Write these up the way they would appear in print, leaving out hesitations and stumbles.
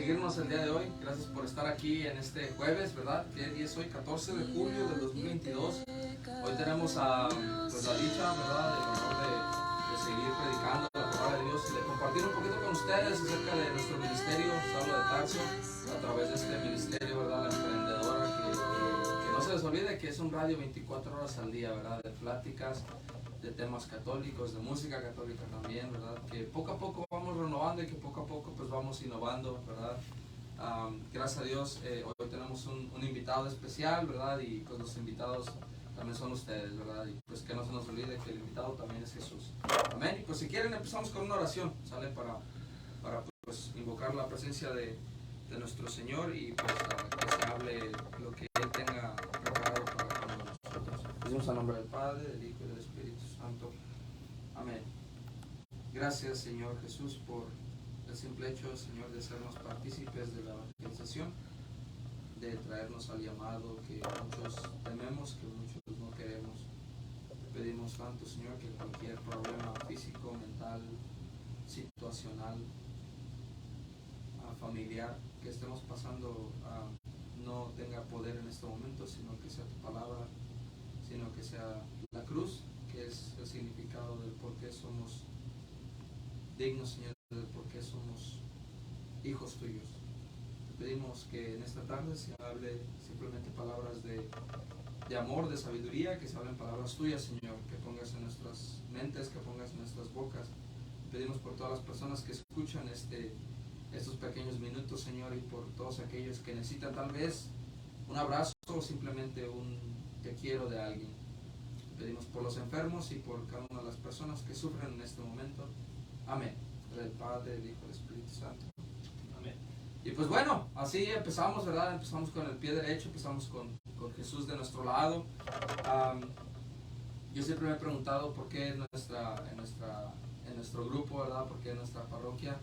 Seguirnos el día de hoy. Gracias por estar aquí en este jueves, ¿verdad? ¿Qué día es hoy? 14 de julio del 2022. Hoy tenemos pues la dicha, ¿verdad? El honor de seguir predicando la palabra de Dios y de compartir un poquito con ustedes acerca de nuestro ministerio, Saulo de Tarso, a través de este ministerio, ¿verdad? La emprendedora, que no se les olvide que es un radio 24 horas al día, ¿verdad? De pláticas, de temas católicos, de música católica también, ¿verdad? Que poco a poco vamos renovando y que poco a poco pues vamos innovando, ¿verdad? Gracias a Dios, hoy tenemos un invitado especial, ¿verdad? Y pues los invitados también son ustedes, ¿verdad? Y pues que no se nos olvide que el invitado también es Jesús. Amén. Y pues si quieren empezamos con una oración, ¿sale? Para pues invocar la presencia de nuestro Señor y pues que se hable lo que Él tenga preparado para cada uno de nosotros. Decimos al nombre del Padre, del Hijo y del Espíritu Santo. Amén. Gracias, Señor Jesús, por el simple hecho, Señor, de sernos partícipes de la evangelización, de traernos al llamado que muchos tememos, que muchos no queremos. Te pedimos tanto, Señor, que cualquier problema físico, mental, situacional, familiar que estemos pasando no tenga poder en este momento, sino que sea tu palabra, sino que sea la cruz, que es el significado del por qué somos dignos, Señor, del por qué somos hijos tuyos. Te pedimos que en esta tarde se hable simplemente palabras de amor, de sabiduría, que se hablen palabras tuyas, Señor, que pongas en nuestras mentes, que pongas en nuestras bocas. Te pedimos por todas las personas que escuchan estos pequeños minutos, Señor, y por todos aquellos que necesitan tal vez un abrazo o simplemente un te quiero de alguien. Te pedimos por los enfermos y por cada una de las personas que sufren en este momento. Amén. Del Padre, del Hijo y del Espíritu Santo. Amén. Y pues bueno, así empezamos, ¿verdad? Empezamos con el pie derecho, empezamos con Jesús de nuestro lado. Yo siempre me he preguntado por qué en nuestro grupo, ¿verdad? Por qué en nuestra parroquia,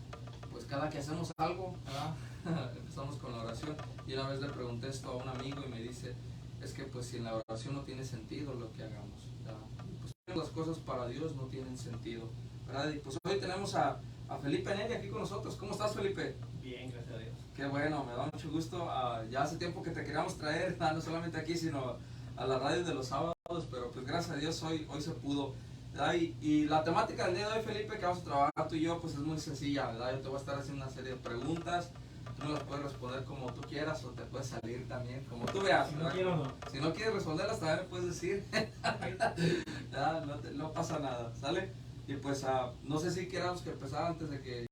pues cada que hacemos algo, ¿verdad? Empezamos con la oración. Y una vez le pregunté esto a un amigo y me dice, es que pues si en la oración no tiene sentido lo que hagamos, ¿verdad? Pues las cosas para Dios no tienen sentido, ¿verdad? Y pues hoy tenemos a Felipe Neri aquí con nosotros. ¿Cómo estás, Felipe? Bien, gracias a Dios. Qué bueno, me da mucho gusto. Ya hace tiempo que te queríamos traer, no solamente aquí, sino a la radio de los sábados, pero pues gracias a Dios hoy se pudo. Y la temática del día de hoy, Felipe, que vamos a trabajar tú y yo, pues es muy sencilla, ¿verdad? Yo te voy a estar haciendo una serie de preguntas, tú me las puedes responder como tú quieras o te puedes salir también, como tú veas, ¿verdad? Si no quiero, no. Si no quieres responderlas, también me puedes decir, no pasa nada, ¿sale? Y pues no sé si queramos que empezar antes de que...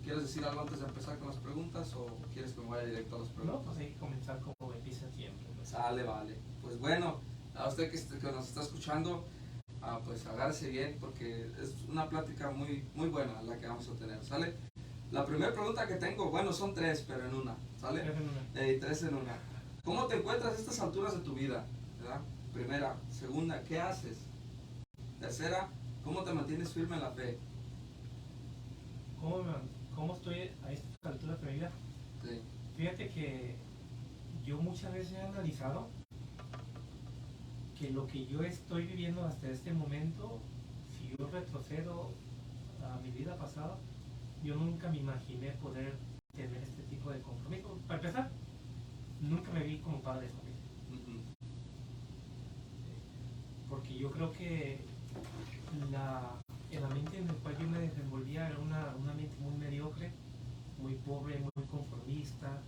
¿Quieres decir algo antes de empezar con las preguntas o quieres que me vaya directo a las preguntas? No, pues hay que comenzar como empieza siempre. Pues. Sale, vale. Pues bueno, a usted que nos está escuchando, pues agárrese bien porque es una plática muy, muy buena la que vamos a tener, ¿sale? La primera pregunta que tengo, bueno, son tres, pero en una, ¿sale? Tres en una. ¿Cómo te encuentras a estas alturas de tu vida? ¿Verdad? Primera. Segunda, ¿qué haces? Tercera, ¿cómo te mantienes firme en la fe? ¿Cómo estoy a esta altura de mi vida? Sí. Fíjate que yo muchas veces he analizado que lo que yo estoy viviendo hasta este momento, si yo retrocedo a mi vida pasada, yo nunca me imaginé poder tener este tipo de compromiso. Para empezar, nunca me vi como padre de familia. Porque yo creo que en la mente en la cual yo me desenvolvía era una mente muy mediocre, muy pobre, muy conformista.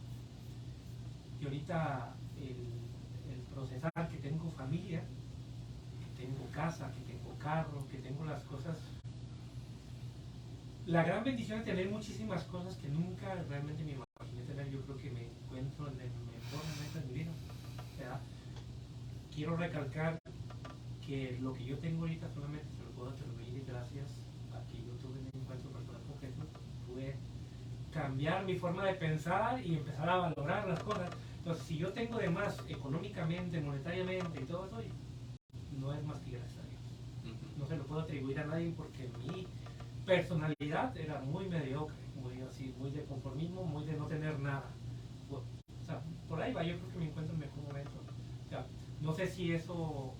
Y ahorita el procesar que tengo familia, que tengo casa, que tengo carro, que tengo las cosas, la gran bendición de tener muchísimas cosas que nunca realmente me imaginé tener. Yo creo que me encuentro en el mejor momento de mi vida, ¿verdad? Quiero recalcar que lo que yo tengo ahorita solamente se lo puedo atribuir gracias a que yo tuve un encuentro personal con Jesús. Pude cambiar mi forma de pensar y empezar a valorar las cosas. Entonces, si yo tengo de más económicamente, monetariamente y todo eso, no es más que gracias a Dios. No se lo puedo atribuir a nadie porque mi personalidad era muy mediocre, muy de conformismo, muy de no tener nada. O sea, por ahí va, yo creo que me encuentro en el mejor momento. O sea, no sé si eso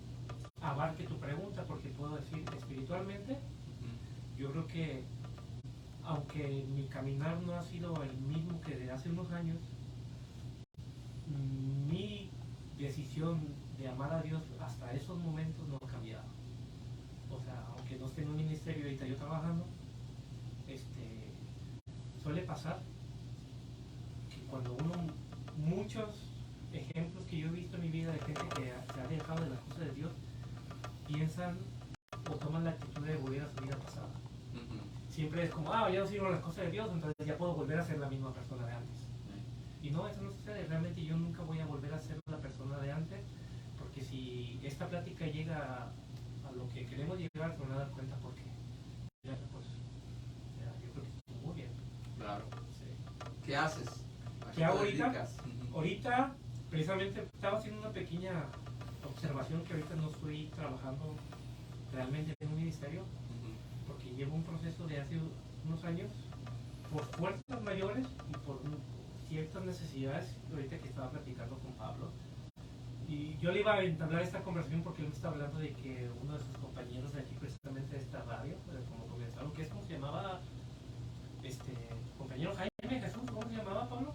abarque tu pregunta, porque puedo decir espiritualmente, yo creo que aunque mi caminar no ha sido el mismo que de hace unos decisión de amar a Dios hasta esos momentos no ha cambiado. O sea, aunque no esté en un ministerio ahorita yo trabajando, suele pasar que cuando muchos ejemplos que yo he visto en mi vida de gente que se ha alejado de las cosas de Dios, piensan o toman la actitud de volver a su vida pasada. Siempre es como, ya no sirvo las cosas de Dios, entonces ya puedo volver a ser la misma persona de antes. Y no, eso no sucede. Realmente yo nunca voy a volver a ser la persona de antes, porque si esta plática llega a lo que queremos llegar, se van a dar cuenta porque ya, pues, yo creo que estuvo muy bien. Claro. Sí. ¿Qué haces? ¿Qué hago ahorita? Ahorita, precisamente, estaba haciendo una pequeña observación que ahorita no estoy trabajando realmente en un ministerio, porque llevo un proceso de hace unos años, por fuerzas mayores y por ciertas necesidades, ahorita que estaba platicando con Pablo. Y yo le iba a entablar esta conversación porque él me estaba hablando de que uno de sus compañeros de aquí, precisamente de esta radio, como comenzaron, que es como se llamaba, compañero Jaime Jesús, ¿cómo se llamaba, Pablo?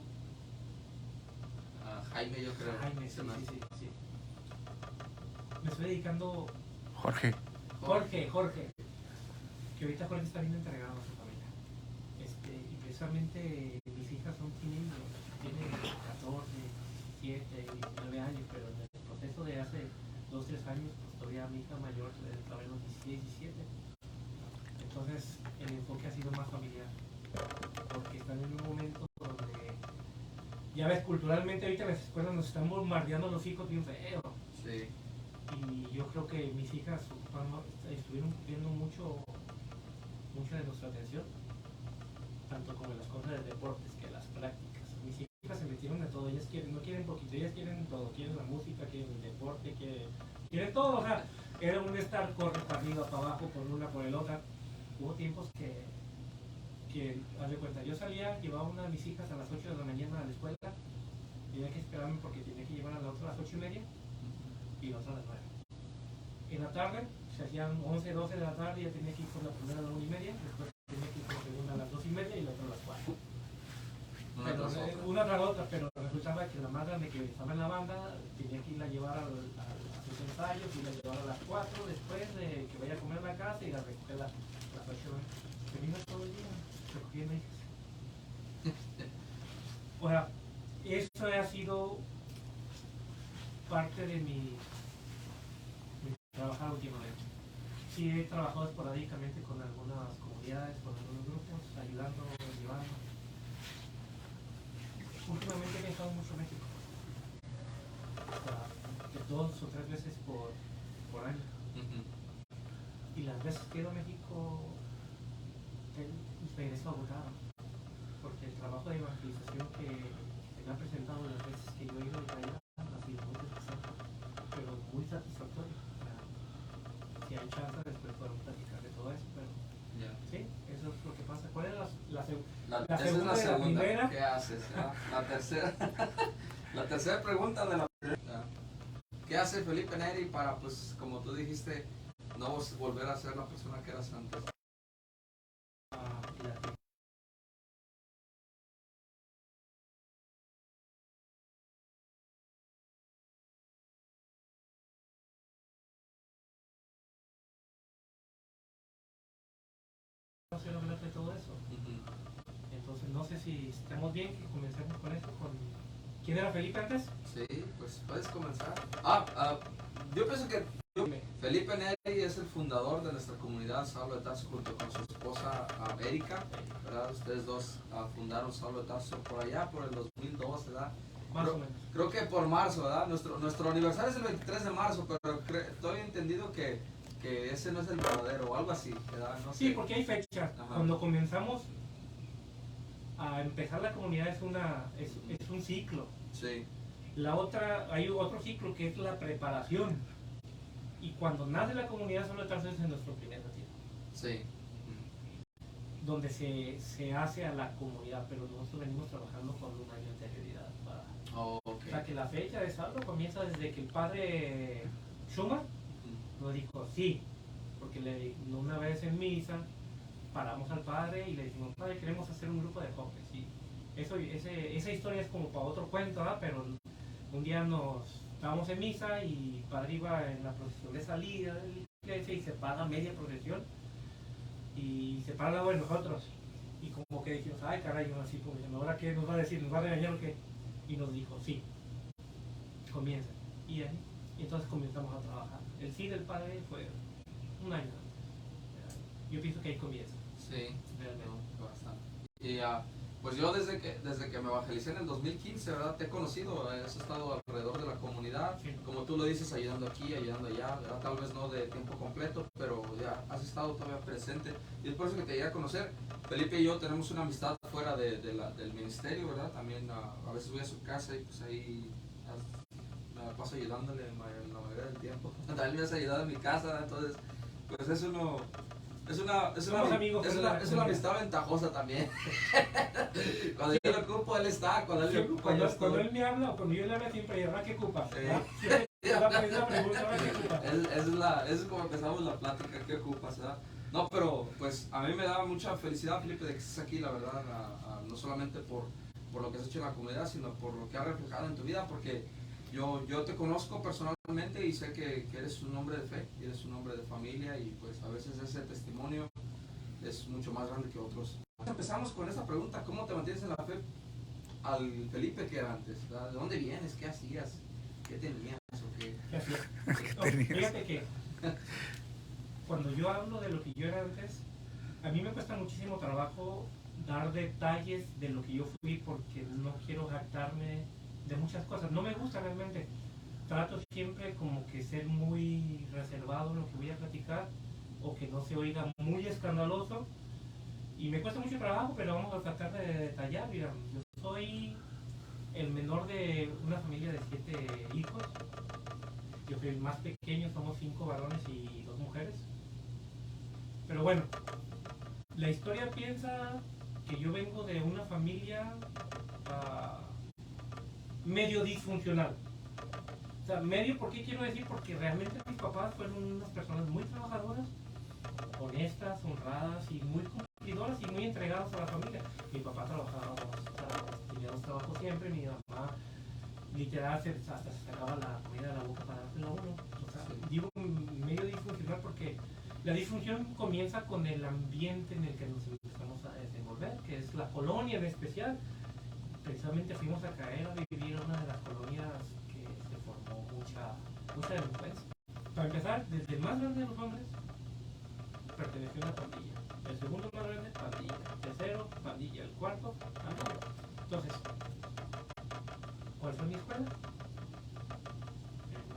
Jaime, yo creo. Jaime, sí. Me estoy dedicando... Jorge. Que ahorita Jorge está bien entregado a su familia. Y precisamente mis hijas tienen 14, 7 y 9 años, pero en el proceso de hace 2, 3 años, pues todavía mi hija mayor estaba en los 16, 17. Entonces el enfoque ha sido más familiar, porque están en un momento donde, ya ves, culturalmente ahorita en las escuelas nos están bombardeando los hijos bien feo. Sí. Y yo creo que mis hijas estuvieron viendo mucho de nuestra atención, tanto como en las cosas de deportes que las prácticas. Mis hijas se metieron en todo, ellas no quieren poquito, ellas quieren todo, quieren la música, quieren el deporte, quieren todo, o sea, era un estar corre para arriba, para abajo, por una, por el otra. Hubo tiempos que haz de cuenta, yo salía, llevaba una de mis hijas a las 8 de la mañana a la escuela, tenía que esperarme porque tenía que llevar a la otra a las 8:30 y la otra a las 9. En la tarde, se hacían 11, 12 de la tarde, ya tenía que ir con la primera a la 1:30, después tenía que ir con la segunda a las 2:30 y la otra a las 4. Una tras otra, pero resultaba que la más grande que estaba en la banda tenía que irla a llevar a sus ensayos, irla a llevar a las 4 después de que vaya a comer a la casa y la recoger a las 8. Termina todo el día recogiendo hijas. O sea, eso ha sido parte de mi trabajar últimamente. Sí, he trabajado esporádicamente con algunas comunidades, con algunos grupos, ayudando, llevando. Últimamente he viajado mucho a México, o sea, de 2 o 3 veces por año. Y las veces que he ido a México regreso agotado, porque el trabajo de evangelización que me ha presentado las veces que yo he ido allá ha sido muy interesante, pero muy satisfactorio. Si hay chance después podemos platicar de todo eso, pero sí, eso es lo que pasa. ¿Cuál es la segunda Esa es de la primera? ¿Qué haces? La tercera. La tercera pregunta de la primera. ¿Qué hace Felipe Neri para, pues, como tú dijiste, no volver a ser la persona que eras antes? No sé hablar de todo eso. Entonces no sé si estamos bien que comencemos con eso. ¿Quién era Felipe antes? Sí, pues puedes comenzar. Yo pienso que Felipe Neri es el fundador de nuestra comunidad Saulo de Tarso junto con su esposa Erika, ¿verdad? Ustedes dos fundaron Saulo de Tarso por allá, por el 2002, ¿verdad? Más o menos. Creo que por marzo, ¿verdad? Nuestro aniversario es el 23 de marzo, pero estoy entendido que ese no es el verdadero o algo así, ¿verdad? No sé. Sí, porque hay fechas. Cuando comenzamos a empezar la comunidad es un ciclo. Sí. Hay otro ciclo que es la preparación. Y cuando nace la comunidad Saulo de Tarso es en nuestro primer retiro. Sí. Donde se hace a la comunidad, pero nosotros venimos trabajando con un año de anterioridad. Okay. O sea que la fecha de Saulo comienza desde que el padre Schumann nos dijo sí, porque una vez en misa paramos al padre y le dijimos, padre, queremos hacer un grupo de jóvenes. Y esa historia es como para otro cuento, ¿verdad? Pero un día nos estábamos en misa y el padre iba en la procesión de salida de la iglesia y se para media procesión y se para al lado de nosotros. Y como que dijimos, ay caray, no, así como diciendo, ¿ahora qué nos va a decir? ¿Nos va a regañar o qué? Y nos dijo, sí, comienza. Y ahí, y entonces comenzamos a trabajar. El sí del padre fue un año. Yo pienso que ahí comienza. Sí, Realmente. bastante. Y pues yo desde que me evangelicé en el 2015, ¿verdad? Te he conocido, has estado alrededor de la comunidad, Sí. como tú lo dices, ayudando aquí, ayudando allá, ¿verdad? Tal vez no de tiempo completo, pero ya has estado todavía presente. Y es por eso que te llegué a conocer. Felipe y yo tenemos una amistad fuera del ministerio, ¿verdad? También a veces voy a su casa y pues ahí me la paso ayudándole la mayoría del tiempo. También me has ayudado en mi casa, entonces pues es uno... Somos amigos, es una amistad ventajosa también. Cuando yo lo ocupo, él está. Cuando él me ocupa, yo estoy. Cuando él me habla o cuando yo le hablo siempre, ¿verdad? ¿Qué ocupas? Siempre la pregunta, ¿verdad? ¿Qué ocupas? Es como empezamos la plática, ¿qué ocupas? ¿Verdad? No, pero pues a mí me da mucha felicidad, Felipe, de que estés aquí, la verdad, no solamente por lo que has hecho en la comunidad, sino por lo que has reflejado en tu vida, porque yo te conozco personalmente y sé que eres un hombre de fe, y eres un hombre de familia y pues a veces ese testimonio es mucho más grande que otros. Empezamos con esta pregunta, ¿cómo te mantienes en la fe al Felipe que era antes? ¿Verdad? ¿De dónde vienes? ¿Qué hacías? ¿Qué tenías? ¿O qué? ¿Qué hacías? No, fíjate que cuando yo hablo de lo que yo era antes, a mí me cuesta muchísimo trabajo dar detalles de lo que yo fui porque no quiero jactarme de muchas cosas. No me gusta realmente. Trato siempre como que ser muy reservado en lo que voy a platicar o que no se oiga muy escandaloso. Y me cuesta mucho trabajo, pero vamos a tratar de detallar. Mira, yo soy el menor de una familia de 7 hijos. Yo soy el más pequeño, somos 5 varones y 2 mujeres. Pero bueno, la historia piensa que yo vengo de una familia medio disfuncional. O sea, medio, ¿por qué quiero decir? Porque realmente mis papás fueron unas personas muy trabajadoras, honestas, honradas y muy cumplidoras y muy entregadas a la familia. Mi papá trabajaba, tenía 2 trabajos siempre, mi mamá literal hasta se sacaba la comida de la boca para dársela a uno. O sea, digo medio disfuncional porque la disfunción comienza con el ambiente en el que nos empezamos a desenvolver, que es la colonia en especial. Precisamente fuimos a caer a vivir en una de las colonias que se formó mucha delincuencia. Para empezar, desde el más grande de los hombres, perteneció a una pandilla. El segundo más grande, pandilla. El tercero, pandilla. El cuarto, pandilla. Entonces, ¿cuál fue mi escuela?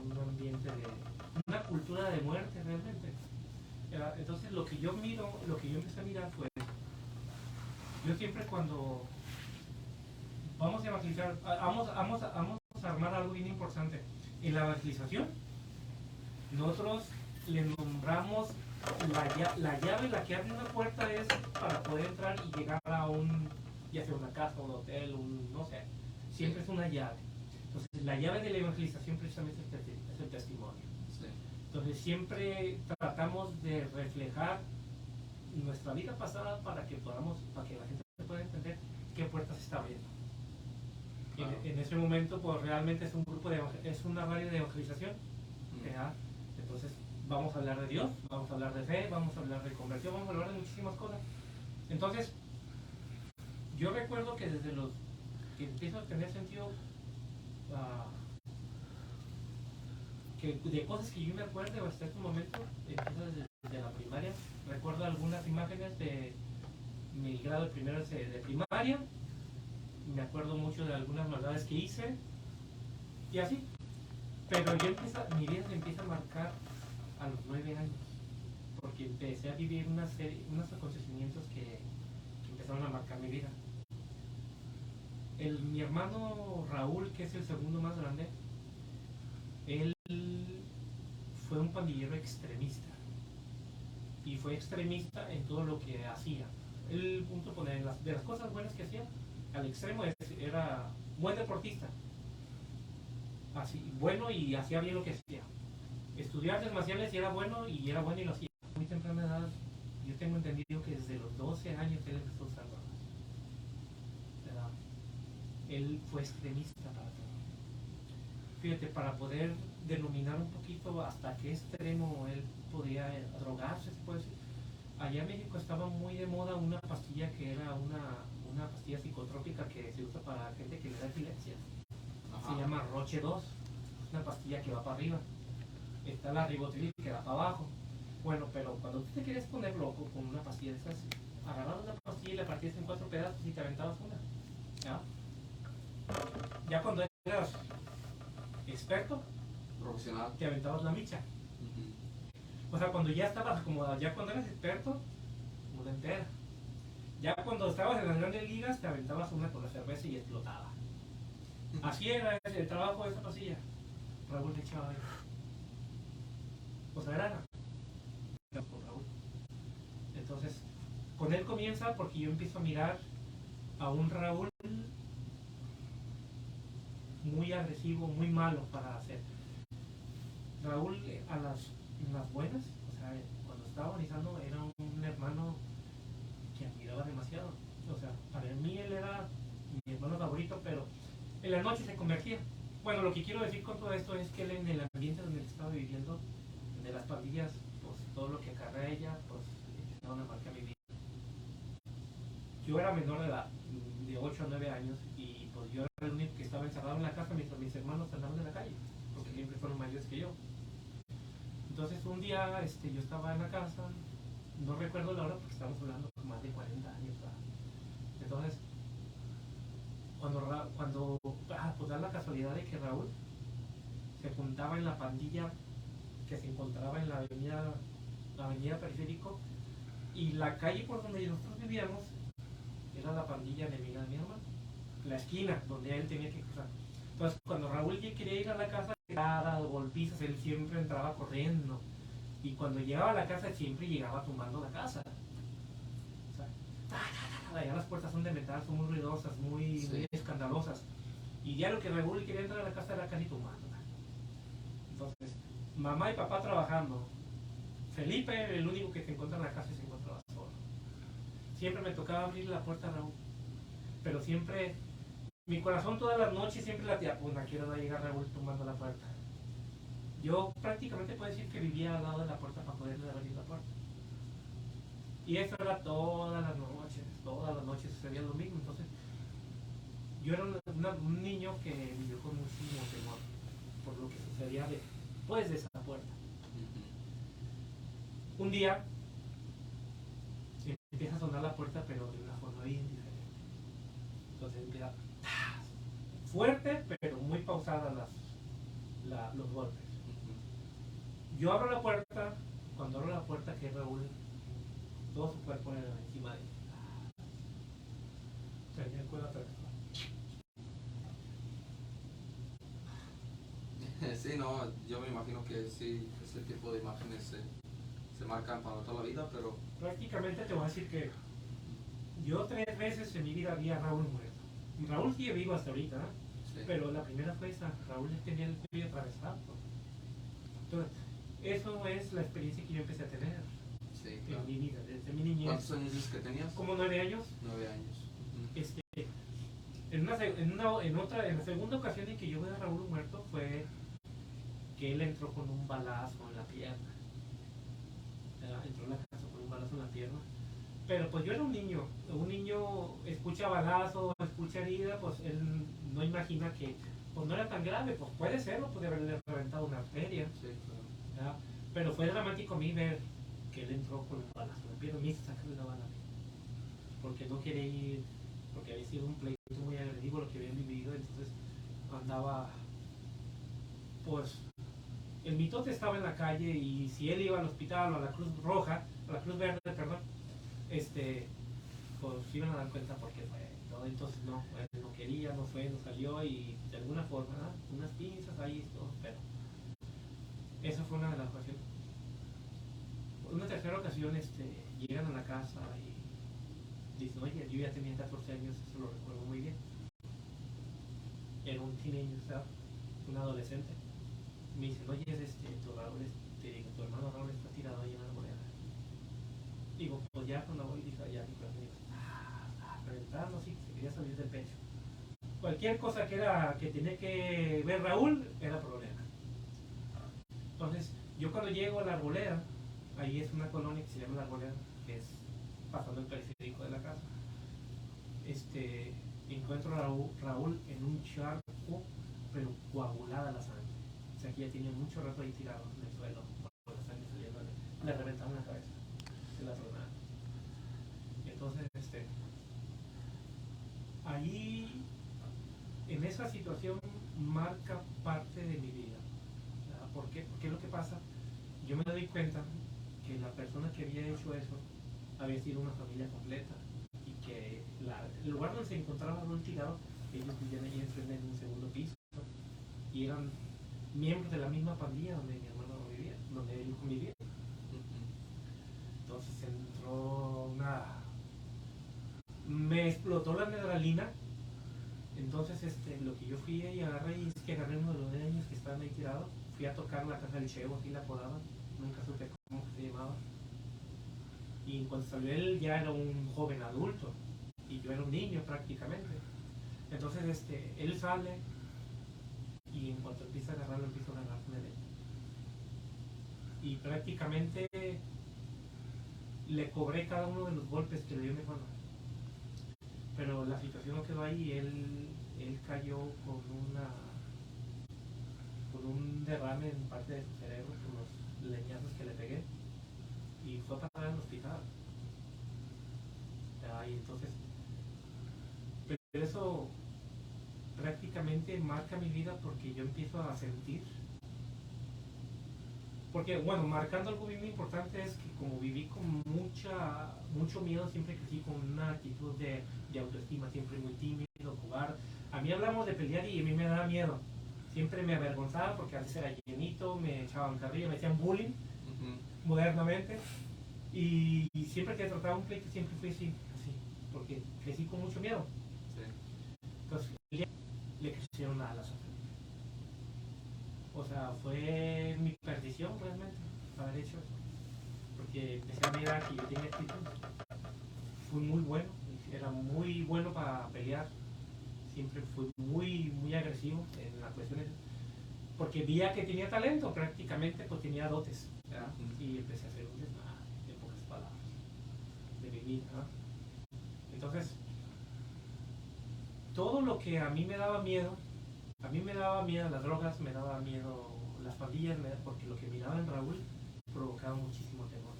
En un ambiente de una cultura de muerte realmente. Entonces lo que yo miro, lo que yo empecé a mirar fue, yo siempre cuando vamos a evangelizar, vamos a armar algo bien importante. En la evangelización, nosotros le nombramos la llave, la que abre una puerta es para poder entrar y llegar a ya sea una casa, un hotel, no sé, siempre es una llave. Entonces la llave de la evangelización precisamente es el testimonio. Sí. Entonces siempre tratamos de reflejar nuestra vida pasada para que la gente pueda entender qué puertas está abriendo. Claro. En ese momento pues realmente es un grupo es una radio de evangelización. Entonces vamos a hablar de Dios, vamos a hablar de fe, vamos a hablar de conversión, vamos a hablar de muchísimas cosas. Entonces yo recuerdo que desde los que empiezo a tener sentido de cosas que yo me acuerdo hasta este momento, empiezo desde la primaria. Recuerdo algunas imágenes de mi grado primero de primaria, me acuerdo mucho de algunas maldades que hice y así. Pero mi vida se empieza a marcar a los 9 años, porque empecé a vivir unos acontecimientos que empezaron a marcar mi vida. Mi hermano Raúl, que es el segundo más grande, él fue un pandillero extremista y fue extremista en todo lo que hacía. Él, de las cosas buenas que hacía, al extremo era buen deportista, así, bueno, y hacía bien lo que hacía. Estudió artes marciales y era bueno y lo hacía. Muy temprana edad, yo tengo entendido que desde los 12 años él empezó a usar armas. Él fue extremista para todo. fíjate, para poder denominar un poquito hasta qué extremo él podía drogarse, se puede decir. Allá en México estaba muy de moda una pastilla que era una pastilla psicotrópica que se usa para gente que le da epilepsia. Se llama Roche 2, una pastilla que va para arriba. Está la Ribotril que va para abajo. Bueno, pero cuando tú te quieres poner loco con una pastilla de esas, agarrabas una pastilla y la partías en 4 pedazos y te aventabas una. ¿Ya? Ya cuando eras experto, profesional, te aventabas la micha. O sea, cuando ya estabas acomodado, ya cuando eras experto, una entera. Ya cuando estabas en las grandes ligas, te aventabas una con la cerveza y explotaba. Así era el trabajo de esa pasilla. Raúl le echaba ahí. O sea, era por Raúl. Entonces, con él comienza porque yo empiezo a mirar a un Raúl muy agresivo, muy malo para hacer. Raúl en las buenas, o sea, cuando estaba organizando, era un hermano que admiraba demasiado. O sea, para mí él era mi hermano favorito, pero en la noche se convertía. Bueno, lo que quiero decir con todo esto es que él en el ambiente donde él estaba viviendo, de las pandillas, pues todo lo que acarrea ella, pues no me marca mi vida. Yo era menor de edad, de 8 a 9 años, y pues yo era el único que estaba encerrado en la casa mientras mis hermanos andaban en la calle, porque siempre fueron mayores que yo. Entonces un día yo estaba en la casa, no recuerdo la hora porque estamos hablando de más de 40 años, ¿verdad? Entonces, pues da la casualidad de que Raúl se juntaba en la pandilla que se encontraba en la avenida Periférico, y la calle por donde nosotros vivíamos era la pandilla enemiga de mi hermano, la esquina donde él tenía que cruzar. Entonces cuando Raúl quería ir a la casa, golpizas, él siempre entraba corriendo, y cuando llegaba a la casa siempre llegaba tumbando la casa. O sea, allá las puertas son de metal, son muy ruidosas, muy escandalosas, y ya lo que Raúl quería entrar a la casa era casi tumbándola. Entonces, mamá y papá trabajando, Felipe el único que se encuentra en la casa y se encontraba solo. Siempre me tocaba abrir la puerta a Raúl, pero siempre, mi corazón todas las noches siempre latía, pues no quiero llegar Raúl tumbando la puerta. Yo prácticamente puedo decir que vivía al lado de la puerta para poderle abrir la puerta. Y eso era todas las noches sucedía lo mismo. Entonces, yo era un niño que vivió con muchísimo temor por lo que sucedía después de esa puerta. Un día empieza a sonar la puerta, pero de una forma bien diferente. Entonces empieza fuerte, pero muy pausadas los golpes. Yo abro la puerta, cuando abro la puerta que Raúl, todo su cuerpo era encima de él. Tenía el cuello atravesado. Sí, no, yo me imagino que sí, ese tipo de imágenes se marcan para toda la vida, pero... Prácticamente te voy a decir que yo 3 veces en mi vida vi a Raúl muerto. Y Raúl sigue vivo hasta ahorita, ¿eh? Sí. Pero la primera fue esa, Raúl tenía el cuello atravesado. Entonces, eso es la experiencia que yo empecé a tener en mi vida, desde mi niñez. ¿Cuántos años es que tenías? Como 9 años. 9 años. En la segunda ocasión en que yo vi a Raúl muerto fue que él entró con un balazo en la pierna. Entró en la casa con un balazo en la pierna. Pero pues yo era un niño escucha balazo, escucha herida, pues él no imagina que pues no era tan grave, pues puede serlo, puede haberle reventado una arteria. Sí, claro. Pero fue dramático a mí ver que él entró con un balazo en la pierna, me hizo sacarle la bala, porque no quería ir, porque había sido un pleito muy agresivo lo que habían vivido. Entonces andaba, pues el mitote estaba en la calle, y si él iba al hospital o a la Cruz Roja, a la Cruz Verde, perdón, pues iban a dar cuenta por qué fue, ¿no? Entonces no, él no quería, no fue, no salió, y de alguna forma, ¿no? Unas pinzas ahí, todo, pero esa fue una de las ocasiones. Una tercera ocasión, llegan a la casa y dicen, oye, yo ya tenía 14 años, eso lo recuerdo muy bien. Era un teenager, ¿sabes? Un adolescente. Me dicen, oye, tu hermano Raúl está tirado ahí en la arboleda. Digo, ya cuando voy, dije, ya mi corazón, reventando, sí, se quería salir del pecho. cualquier cosa que tenía que ver Raúl era problema. Entonces, yo cuando llego a la Arboleda, ahí es una colonia que se llama la Arboleda, que es pasando el periférico de la casa, encuentro a Raúl en un charco, pero coagulada la sangre. O sea, que ya tenía mucho rato ahí tirado en el suelo, con la sangre saliendo, le reventaron la cabeza, se la tronaron. Entonces, ahí, en esa situación, marca parte de mi vida. ¿Por qué? Porque lo que pasa, yo me doy cuenta que la persona que había hecho eso había sido una familia completa y que el lugar donde se encontraba un tirado, ellos vivían ahí enfrente en un segundo piso y eran miembros de la misma pandilla donde mi hermano vivía, donde él convivía. Entonces entró me explotó la adrenalina. Entonces lo que yo fui y agarré es que agarré uno de los niños que estaban ahí tirados, fui a tocar la casa del Chevo, así la apodaban, nunca supe cómo se llamaba. Y cuando salió él ya era un joven adulto y yo era un niño prácticamente. Entonces él sale y en cuanto empieza a agarrarlo, empiezo a agarrarme de él. Y prácticamente le cobré cada uno de los golpes que le dio mi hermano. Pero la situación no quedó ahí, él cayó con un derrame en parte de su cerebro por los leñazos que le pegué y fue a parar al hospital. Y entonces, pero eso prácticamente marca mi vida porque yo empiezo a sentir, porque bueno, marcando algo bien importante es que como viví con mucho miedo, siempre crecí con una actitud de autoestima, siempre muy tímido, jugar. A mí hablamos de pelear y a mí me daba miedo. Siempre me avergonzaba porque a veces era llenito, me echaban carrilla, me hacían bullying, modernamente. Y siempre que trataba un pleito siempre fui así, porque crecí con mucho miedo. Sí. Entonces le crecieron alas a mí. O sea, fue mi perdición realmente haber hecho eso. Porque empecé a mirar que yo tenía actitud. Fui muy bueno, era muy bueno para pelear. Siempre fui muy agresivo en las cuestiones. Porque veía que tenía talento, prácticamente pues tenía dotes. ¿Verdad? Y empecé a hacer un desmadre, en pocas palabras, de mi vida. Entonces, todo lo que a mí me daba miedo, las drogas, me daba miedo las pandillas, porque lo que miraba en Raúl provocaba muchísimo temor.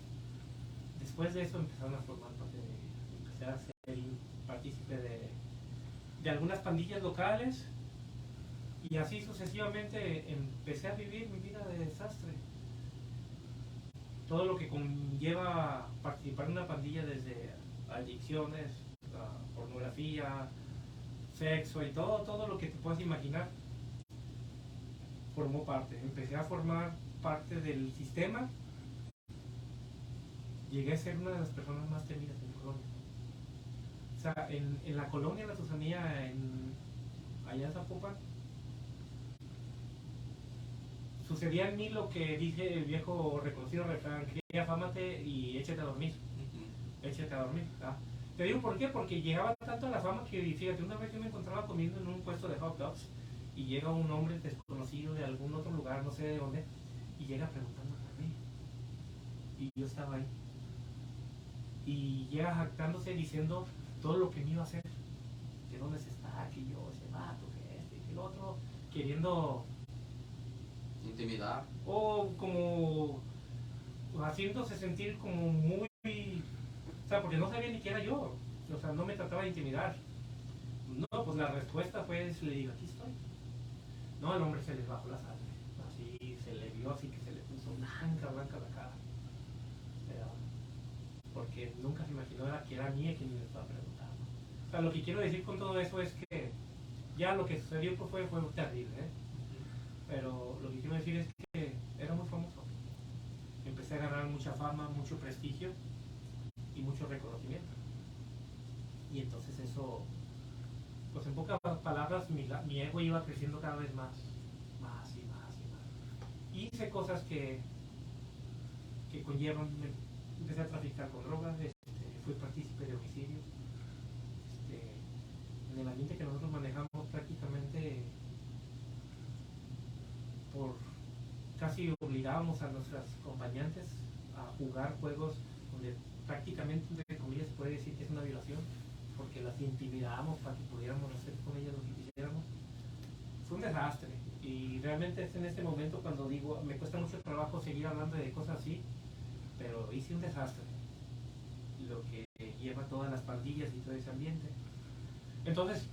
Después de eso empezaron a formar parte empecé a ser partícipe de algunas pandillas locales y así sucesivamente empecé a vivir mi vida de desastre. Todo lo que conlleva participar en una pandilla, desde adicciones, pornografía, sexo y todo lo que te puedas imaginar, formó parte. Empecé a formar parte del sistema. Llegué a ser una de las personas más temidas en mi colonia. O sea, en la colonia La Tusanía, allá en Zapopan, sucedía en mí lo que dice el viejo reconocido refrán: cría, fámate y échate a dormir. Échate a dormir. Te digo por qué, porque llegaba tanto a la fama que, fíjate, una vez yo me encontraba comiendo en un puesto de hot dogs y llega un hombre desconocido de algún otro lugar, no sé de dónde, y llega preguntando por mí. Y yo estaba ahí. Y llega jactándose diciendo todo lo que me iba a hacer. Que dónde se está, que yo, ese vato, que el otro, queriendo intimidar. O como haciéndose sentir como muy... O sea, porque no sabía ni quién era yo. O sea, no me trataba de intimidar. No, pues la respuesta fue, le digo, aquí estoy. No, al hombre se le bajó la sangre. Así, se le vio así que se le puso blanca la cara. Porque nunca se imaginó que era mía quien me estaba preguntando. O sea, lo que quiero decir con todo eso es que ya lo que sucedió pues fue terrible, ¿eh? Pero lo que quiero decir es que era muy famoso. Empecé a ganar mucha fama, mucho prestigio y mucho reconocimiento. Y entonces eso, pues en pocas palabras, mi ego iba creciendo cada vez más y más. Y hice cosas que conllevan, empecé a traficar con drogas, fui partícipe de homicidios. En el ambiente que nosotros manejamos obligábamos a nuestras acompañantes a jugar juegos donde prácticamente, entre comillas, se puede decir que es una violación, porque las intimidábamos para que pudiéramos hacer con ellas lo que quisiéramos. Fue un desastre, y realmente es en este momento cuando digo, me cuesta mucho trabajo seguir hablando de cosas así, pero hice un desastre, lo que lleva todas las pandillas y todo ese ambiente. Entonces,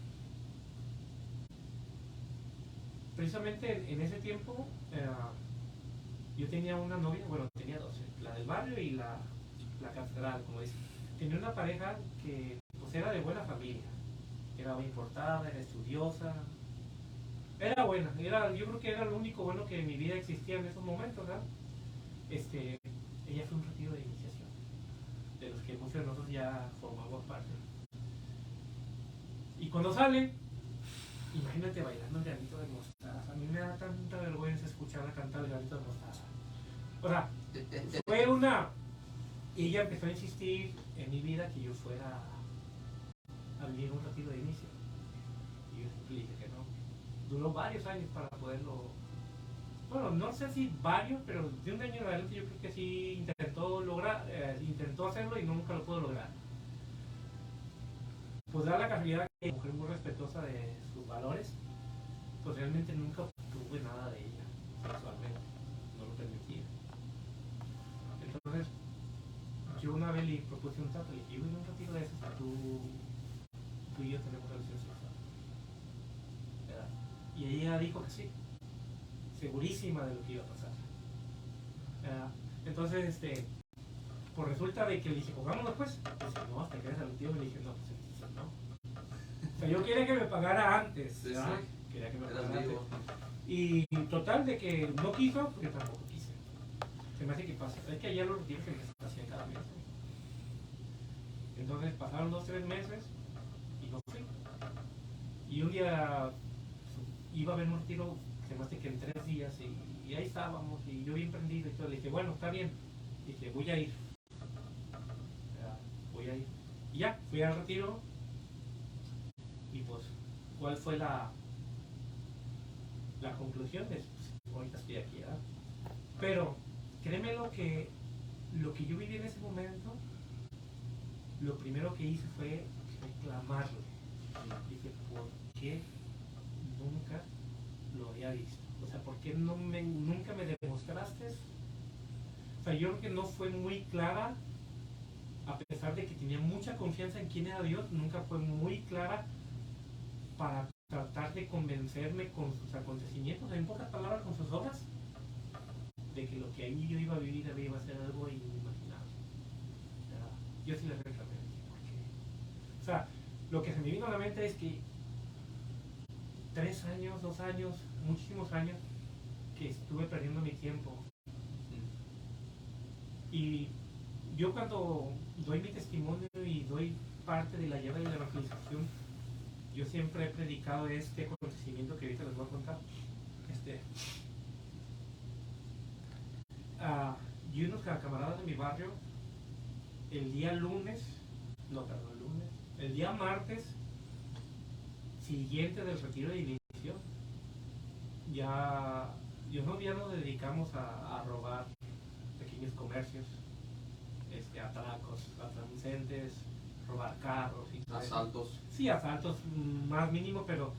precisamente en ese tiempo, yo tenía una novia, bueno, tenía dos, la del barrio y la catedral, como dicen. Tenía una pareja que pues era de buena familia, era bien portada, era estudiosa, era buena, yo creo que era lo único bueno que en mi vida existía en esos momentos, ¿verdad? Ella fue un retiro de iniciación, de los que muchos de nosotros ya formamos parte. Y cuando sale, imagínate bailando el granito de mostaza. A mí me da tanta vergüenza escucharla cantar el granito de mostaza. O sea, fue una... Ella empezó a insistir en mi vida que yo fuera a vivir un retiro de inicio. Y yo siempre dije que no. Duró varios años para poderlo... Bueno, no sé si varios, pero de un año en adelante yo creo que sí intentó hacerlo y nunca lo pudo lograr. Pues da la casualidad que mujer muy respetuosa de sus valores, pues realmente nunca obtuve nada de ella sexualmente, no lo permitía. Entonces, yo una vez le propuse un trato, le dije, yo voy a un retiro de esos, tú y yo tenemos relación sexual, ¿verdad? Y ella dijo que sí, segurísima de lo que iba a pasar, ¿verdad? Entonces, pues resulta de que le dije, pongámonos pues. Dice, no, hasta que eres adoptivo. Y le dije, no, pues entonces no. O sea, yo quería que me pagara antes, Sí, ¿verdad? sí. Quería que me Eras pagara vivo. antes. Y total de que no quiso, porque tampoco quise. Se me hace que pasa. Es que allá los retiros se me hacían cada mes. Entonces pasaron 2 o 3 meses y no fui. Y un día iba a haber un retiro, se me hace que en 3 días, y ahí estábamos, y yo bien prendido y todo. Le dije, bueno, está bien. Dije, voy a ir. Voy a ir. Y ya, fui al retiro. Y pues, ¿cuál fue la conclusión? Pues, ahorita estoy aquí, ¿verdad? Pero, créeme lo que yo viví en ese momento, lo primero que hice fue reclamarlo. Dije, ¿por qué nunca lo había visto? O sea, ¿por qué nunca me demostraste? O sea, yo creo que no fue muy clara, a pesar de que tenía mucha confianza en quién era Dios, nunca fue muy clara para tratar de convencerme con sus acontecimientos, en pocas palabras, con sus obras, de que lo que ahí yo iba a vivir iba a ser algo inimaginable. Yo sí le reclamé, porque... O sea, lo que se me vino a la mente es que 3 años, 2 años, muchísimos años, que estuve perdiendo mi tiempo. Y yo cuando doy mi testimonio y doy parte de la llave de la evangelización, yo siempre he predicado este acontecimiento que ahorita les voy a contar. Yo y unos camaradas de mi barrio, el día martes siguiente del retiro de inicio, ya nos dedicamos a robar pequeños comercios, atracos, atrancentes, robar carros y asaltos. Sí, asaltos más mínimo, pero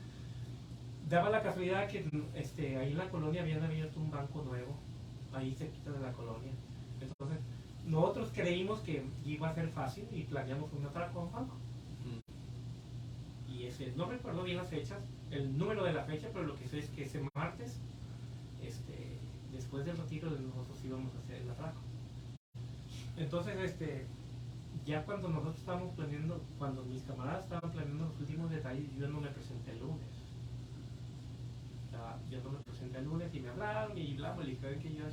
daba la casualidad que ahí en la colonia habían abierto un banco nuevo, ahí cerquita de la colonia. Entonces, nosotros creímos que iba a ser fácil y planeamos un atraco a un banco. Y no recuerdo bien las fechas, el número de la fecha, pero lo que sé es que ese martes, después del retiro, nosotros íbamos a hacer el atraco. Entonces, ya cuando nosotros estábamos planeando, cuando mis camaradas estaban planeando los últimos detalles, yo no me presenté el lunes. Yo no me presenté el lunes y me hablaron y hablamos, y dije que yo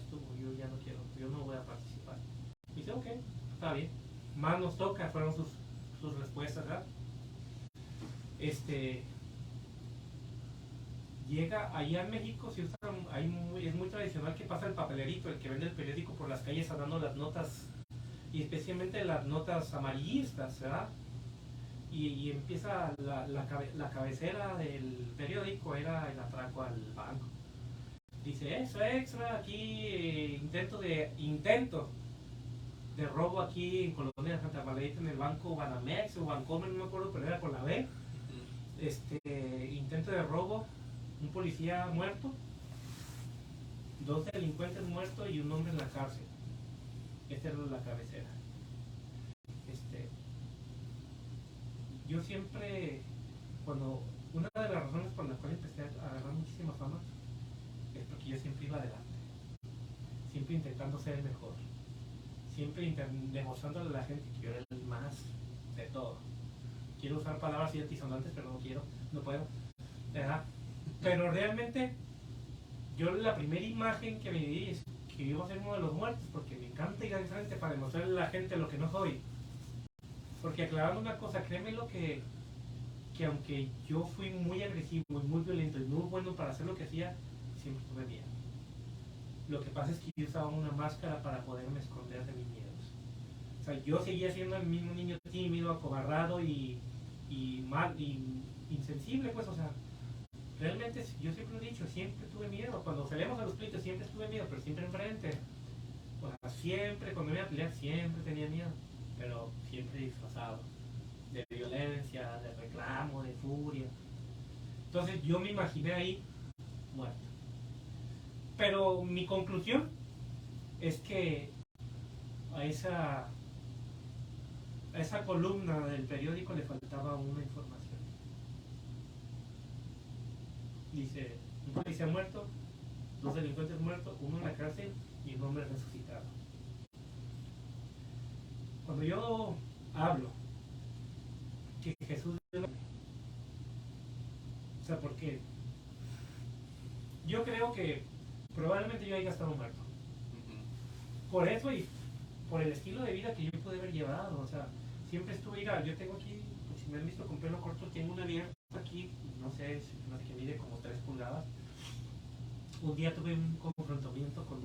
ya no quiero, yo no voy a participar. Y dice, ok, está bien. Más nos toca, fueron sus respuestas, ¿verdad? Llega allá en México, se usa, es muy tradicional que pasa el papelerito, el que vende el periódico por las calles dando las notas, y especialmente las notas amarillistas, ¿verdad? Y empieza la cabecera del periódico, era el atraco al banco. Dice, eso extra, aquí intento de robo aquí en Colonia de Santa Margarita en el banco Banamex o Bancomer, no me acuerdo, pero era con la B. Intento de robo, un policía muerto, 2 delincuentes muertos y un hombre en la cárcel. Esta era la cabecera. Yo siempre, una de las razones por las cuales empecé a agarrar muchísima fama es porque yo siempre iba adelante, siempre intentando ser el mejor, siempre demostrándole a la gente que yo era el más de todo. Quiero usar palabras así altisonantes, pero no puedo, ¿verdad? Pero realmente, yo la primera imagen que me di es que yo iba a ser uno de los muertos, porque me encanta ir al frente para demostrarle a la gente lo que no soy. Porque aclarando una cosa, créeme lo que aunque yo fui muy agresivo y muy violento y muy bueno para hacer lo que hacía, siempre tuve miedo. Lo que pasa es que yo usaba una máscara para poderme esconder de mis miedos. O sea, yo seguía siendo el mismo niño tímido, acobarrado y insensible, pues, o sea, realmente yo siempre lo he dicho, siempre tuve miedo. Cuando salíamos a los pleitos siempre tuve miedo, pero siempre enfrente. O sea, siempre, cuando me iba a pelear, siempre tenía miedo, pero siempre disfrazado de violencia, de reclamo, de furia. Entonces yo me imaginé ahí muerto. Pero mi conclusión es que a esa columna del periódico le faltaba una información. Dice, un policía muerto, 2 delincuentes muertos, uno en la cárcel y un hombre resucitado. Cuando yo hablo que Jesús, o sea, porque yo creo que probablemente yo haya estado muerto. Por eso y por el estilo de vida que yo pude haber llevado, o sea, siempre estuve yo tengo aquí, pues, si me han visto con pelo corto, tengo una abierta aquí, no sé, que mide como 3 pulgadas. Un día tuve un confrontamiento con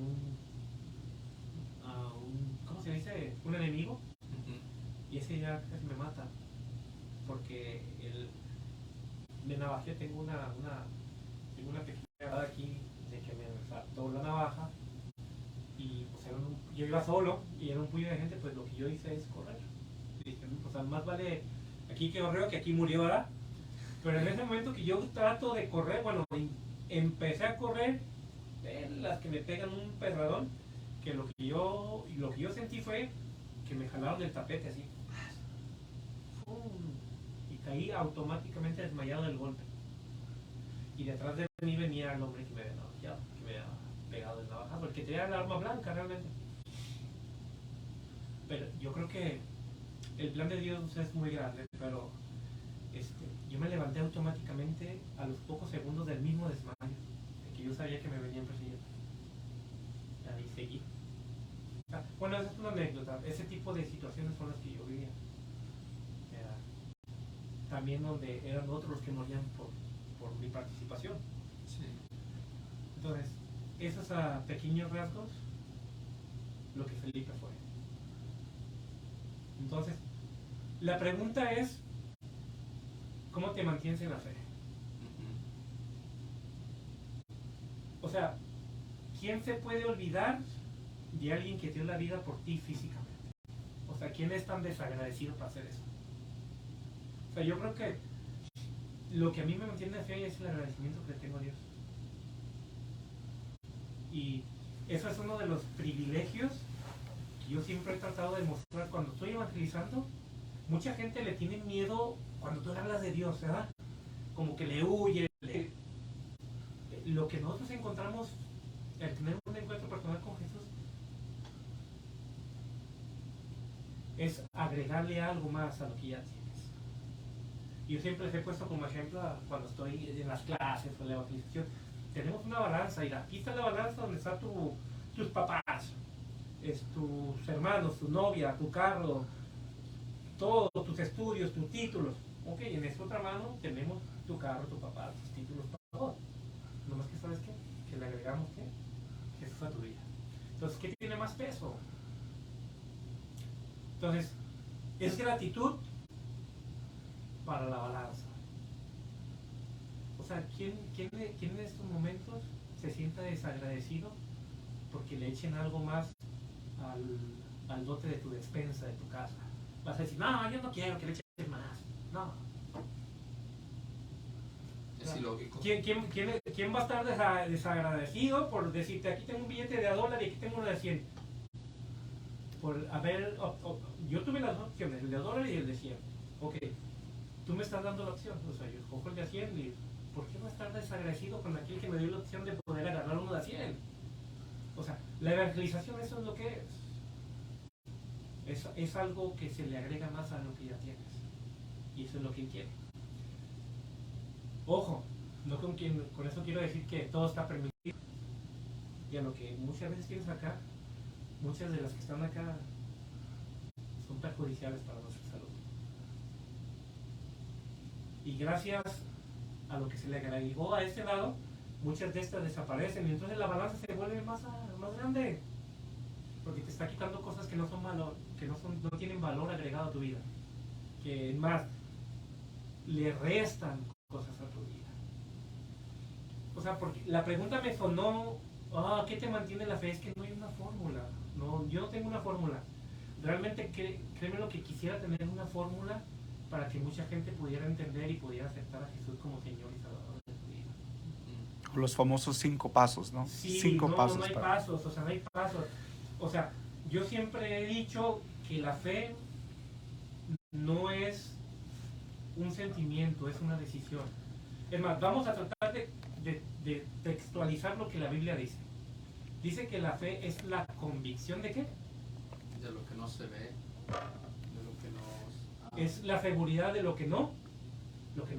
¿cómo se dice? Un enemigo, y ese ya casi me mata, porque me navajé, tengo una pequeña aquí de que me saltó la navaja, y pues yo iba solo y era un puño de gente, pues lo que yo hice es correr. Y dije, o sea, más vale aquí que corrió que aquí murió, ¿verdad? Pero en ese momento que yo trato de correr, bueno, empecé a correr, las que me pegan un pedradón, que lo que yo sentí fue que me jalaron del tapete así, y caí automáticamente desmayado del golpe. Y detrás de mí venía el hombre que me había navajeado, que me había pegado el navajazo, el que tenía el arma blanca realmente. Pero yo creo que el plan de Dios es muy grande, pero yo me levanté automáticamente a los pocos segundos del mismo desmayo, de que yo sabía que me venían persiguiendo. Ahí seguí. Bueno, esa es una anécdota. Ese tipo de situaciones son las que yo vivía. También donde eran otros los que morían por mi participación. Sí. Entonces, esos pequeños rasgos, lo que Felipe fue. Entonces, la pregunta es, ¿cómo te mantienes en la fe? O sea, ¿quién se puede olvidar de alguien que dio la vida por ti físicamente? O sea, ¿quién es tan desagradecido para hacer eso? O sea, yo creo que lo que a mí me mantiene en fe es el agradecimiento que le tengo a Dios. Y eso es uno de los privilegios que yo siempre he tratado de mostrar cuando estoy evangelizando. Mucha gente le tiene miedo cuando tú hablas de Dios, ¿verdad? Como que le huye. Lo que nosotros encontramos al tener un encuentro personal con Jesús es agregarle algo más a lo que ya tienes. Yo siempre les he puesto como ejemplo cuando estoy en las clases o en la evangelización. Tenemos una balanza, y aquí está la balanza donde están tus papás, tus hermanos, tu novia, tu carro, todos tus estudios, tus títulos. Ok, en esta otra mano tenemos tu carro, tu papá, tus títulos, todo. Nomás que sabes qué, que le agregamos qué, Jesús a tu vida. Entonces, ¿qué tiene más peso? Entonces, es gratitud para la balanza. O sea, ¿quién en estos momentos se sienta desagradecido porque le echen algo más al dote de tu despensa, de tu casa. Vas a decir, no, yo no quiero que le echen más. No. Es ilógico. ¿Quién va a estar desagradecido por decirte, aquí tengo un billete de $1 y aquí tengo uno de 100? Por haber, yo tuve las dos opciones, el de $1 y el de 100. Ok, tú me estás dando la opción, o sea, yo escojo el de 100 y ¿por qué va a estar desagradecido con aquel que me dio la opción de poder agarrar uno de 100? O sea, la evangelización, eso es lo que es. Es algo que se le agrega más a lo que ya tienes. Y eso es lo que quiere. Ojo, no con eso quiero decir que todo está permitido. Y a lo que muchas veces tienes acá, muchas de las que están acá son perjudiciales para nuestra salud. Y gracias a lo que se le agregó a este lado, muchas de estas desaparecen y entonces la balanza se vuelve más grande. Porque te está quitando cosas que no son valor, no tienen valor agregado a tu vida. Que más le restan cosas a tu vida. O sea, porque la pregunta me sonó, ¿qué te mantiene la fe? Es que no hay una fórmula. No, yo no tengo una fórmula. Realmente créeme lo que quisiera tener una fórmula para que mucha gente pudiera entender y pudiera aceptar a Jesús como Señor y Salvador de su vida. Los famosos 5 pasos, ¿no? Sí, 5 pasos. No hay pasos, o sea, no hay pasos. O sea, yo siempre he dicho que la fe no es un sentimiento, es una decisión. Es más, vamos a tratar de textualizar lo que la Biblia dice. Dice que la fe es la convicción de ¿qué? De lo que no se ve, de lo que no... Es la seguridad de lo que no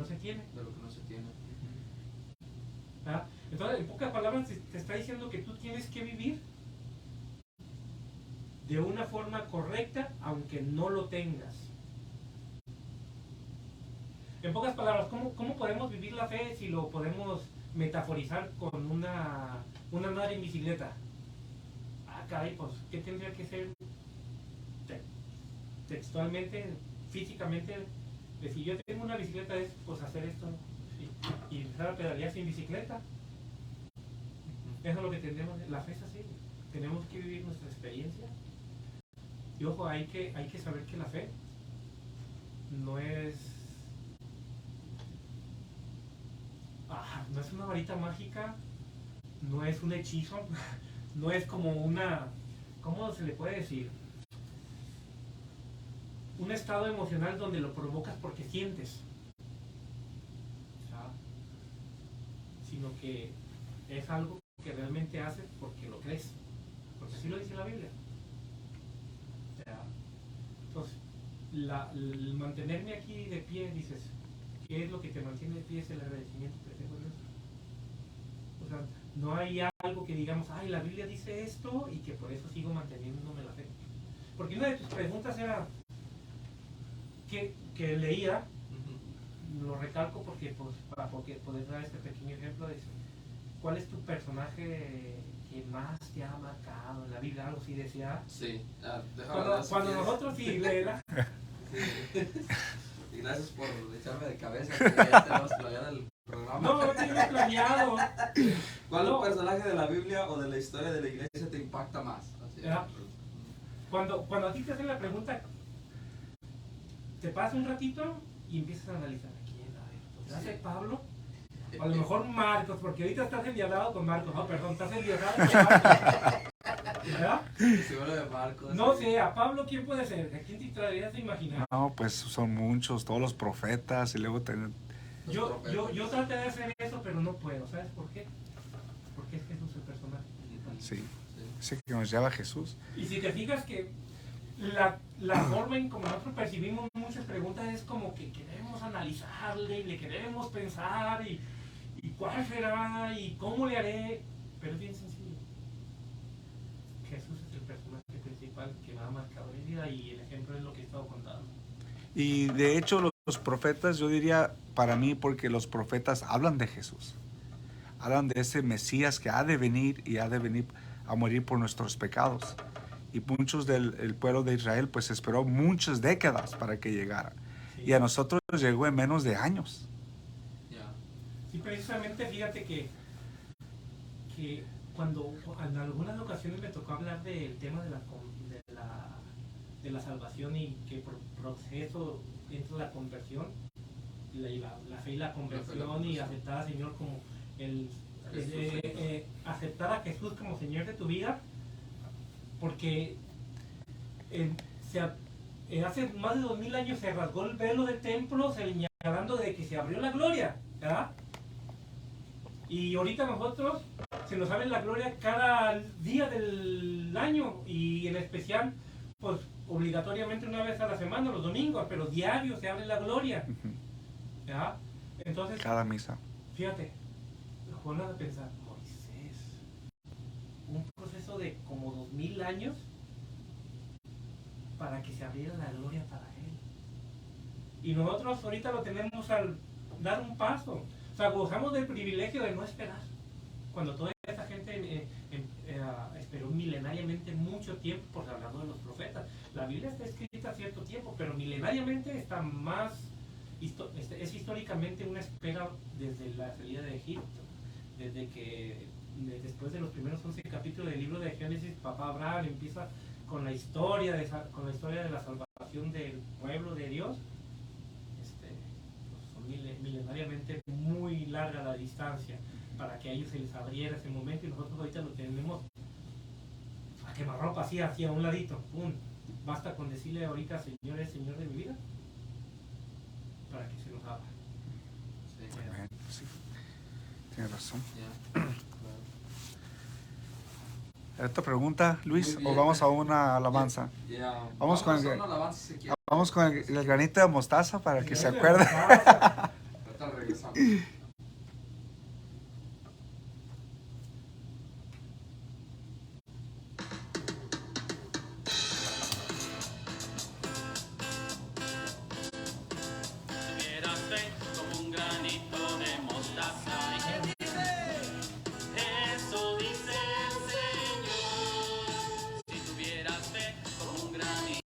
se tiene. De lo que no se tiene. ¿Ah? Entonces, en pocas palabras, te está diciendo que tú tienes que vivir de una forma correcta, aunque no lo tengas. En pocas palabras, ¿cómo podemos vivir la fe si lo podemos metaforizar con una madre en bicicleta? Caray, pues, ¿qué tendría que ser textualmente, físicamente? Si yo tengo una bicicleta es pues hacer esto, ¿sí? Y empezar a pedalear sin bicicleta. Eso es lo que tendremos. La fe es así. Tenemos que vivir nuestra experiencia. Y ojo, hay que saber que la fe no es una varita mágica, no es un hechizo, no es como una, ¿cómo se le puede decir? Un estado emocional donde lo provocas porque sientes, ¿sabes? Sino que es algo que realmente haces porque lo crees, porque así lo dice la Biblia. Entonces, el mantenerme aquí de pie, dices, ¿qué es lo que te mantiene de pie? Es el agradecimiento que tengo a Dios. O sea, no hay algo que digamos, la Biblia dice esto y que por eso sigo manteniéndome la fe. Porque una de tus preguntas era que leía, lo recalco porque para poder dar este pequeño ejemplo, dice, ¿cuál es tu personaje que más te ha marcado en la Biblia? Algo así decía. Sí, cuando nosotros sí leemos. Sí. Y gracias por echarme de cabeza, que ya tenemos planeado el programa. No tengo planeado. ¿Cuál personaje de la Biblia o de la historia de la iglesia te impacta más? Así. Cuando a ti te hacen la pregunta, te pasa un ratito y empiezas a analizar. ¿Quién? ¿Hace Pablo? O a lo mejor Marcos, porque ahorita estás enviado con Marcos. No, perdón, estás enviado con Marcos. ¿Verdad? Seguro de Marcos. No sé, a Pablo, ¿quién puede ser? ¿A quién te traerías de imaginar? No, pues son muchos, todos los profetas y luego tener... Yo traté de hacer eso, pero no puedo. ¿Sabes por qué? Porque es Jesús el personaje. Sí, sí que nos lleva a Jesús. Y si te fijas que la forma en como nosotros percibimos muchas preguntas es como que queremos analizarle y le queremos pensar y cuál será y cómo le haré, pero es bien sencillo. Jesús es el personaje principal que me ha marcado mi vida y el ejemplo es lo que he estado contando. Y de hecho los profetas, yo diría para mí, porque los profetas hablan de Jesús, hablan de ese Mesías que ha de venir y ha de venir a morir por nuestros pecados. Y muchos del pueblo de Israel pues esperó muchas décadas para que llegara. Sí. Y a nosotros llegó en menos de años. Sí, precisamente fíjate que que cuando en algunas ocasiones me tocó hablar del tema de la salvación y que por proceso entra la conversión, la fe y la conversión y aceptar al Señor como aceptar a Jesús como Señor de tu vida, porque hace más de 2000 años se rasgó el velo del templo señalando de que se abrió la gloria, ¿verdad? Y ahorita nosotros se nos abre la gloria cada día del año y en especial, pues obligatoriamente una vez a la semana, los domingos, pero diario se abre la gloria, ¿verdad? Entonces, cada misa. Fíjate, pones a pensar, Moisés, un proceso de como 2000 años para que se abriera la gloria para él. Y nosotros ahorita lo tenemos al dar un paso. O sea, gozamos del privilegio de no esperar. Cuando toda esta gente esperó milenariamente mucho tiempo, por hablando de los profetas. La Biblia está escrita a cierto tiempo, pero milenariamente está más, es históricamente una espera desde la salida de Egipto. Desde que, después de los primeros 11 capítulos del libro de Génesis, papá Abraham empieza con la historia de la salvación del pueblo de Dios. Milenariamente muy larga la distancia para que a ellos se les abriera ese momento, y nosotros ahorita lo tenemos a quemarropa así hacia un ladito. Basta con decirle ahorita, Señor es Señor de mi vida, para que se nos abra. Sí. Tienes razón. Yeah. ¿Esta pregunta, Luis, o vamos a una alabanza? Yeah. Vamos con una alabanza si quieres. Vamos con el granito de mostaza para que se acuerde. Ahorita regresamos. Tuvieras fe como un granito de mostaza. Eso dice el Señor. Si tuvieras fe como un granito.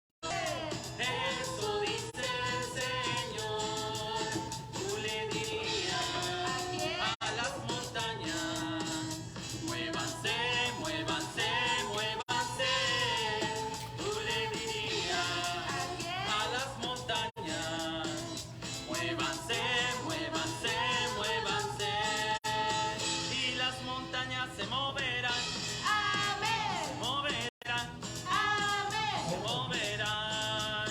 Eso dice el Señor, tú le dirías a las montañas, muévanse, muévanse, muévanse. Tú le dirías a las montañas, muévanse, muévanse, muévanse. Y las montañas se moverán, se moverán, se moverán.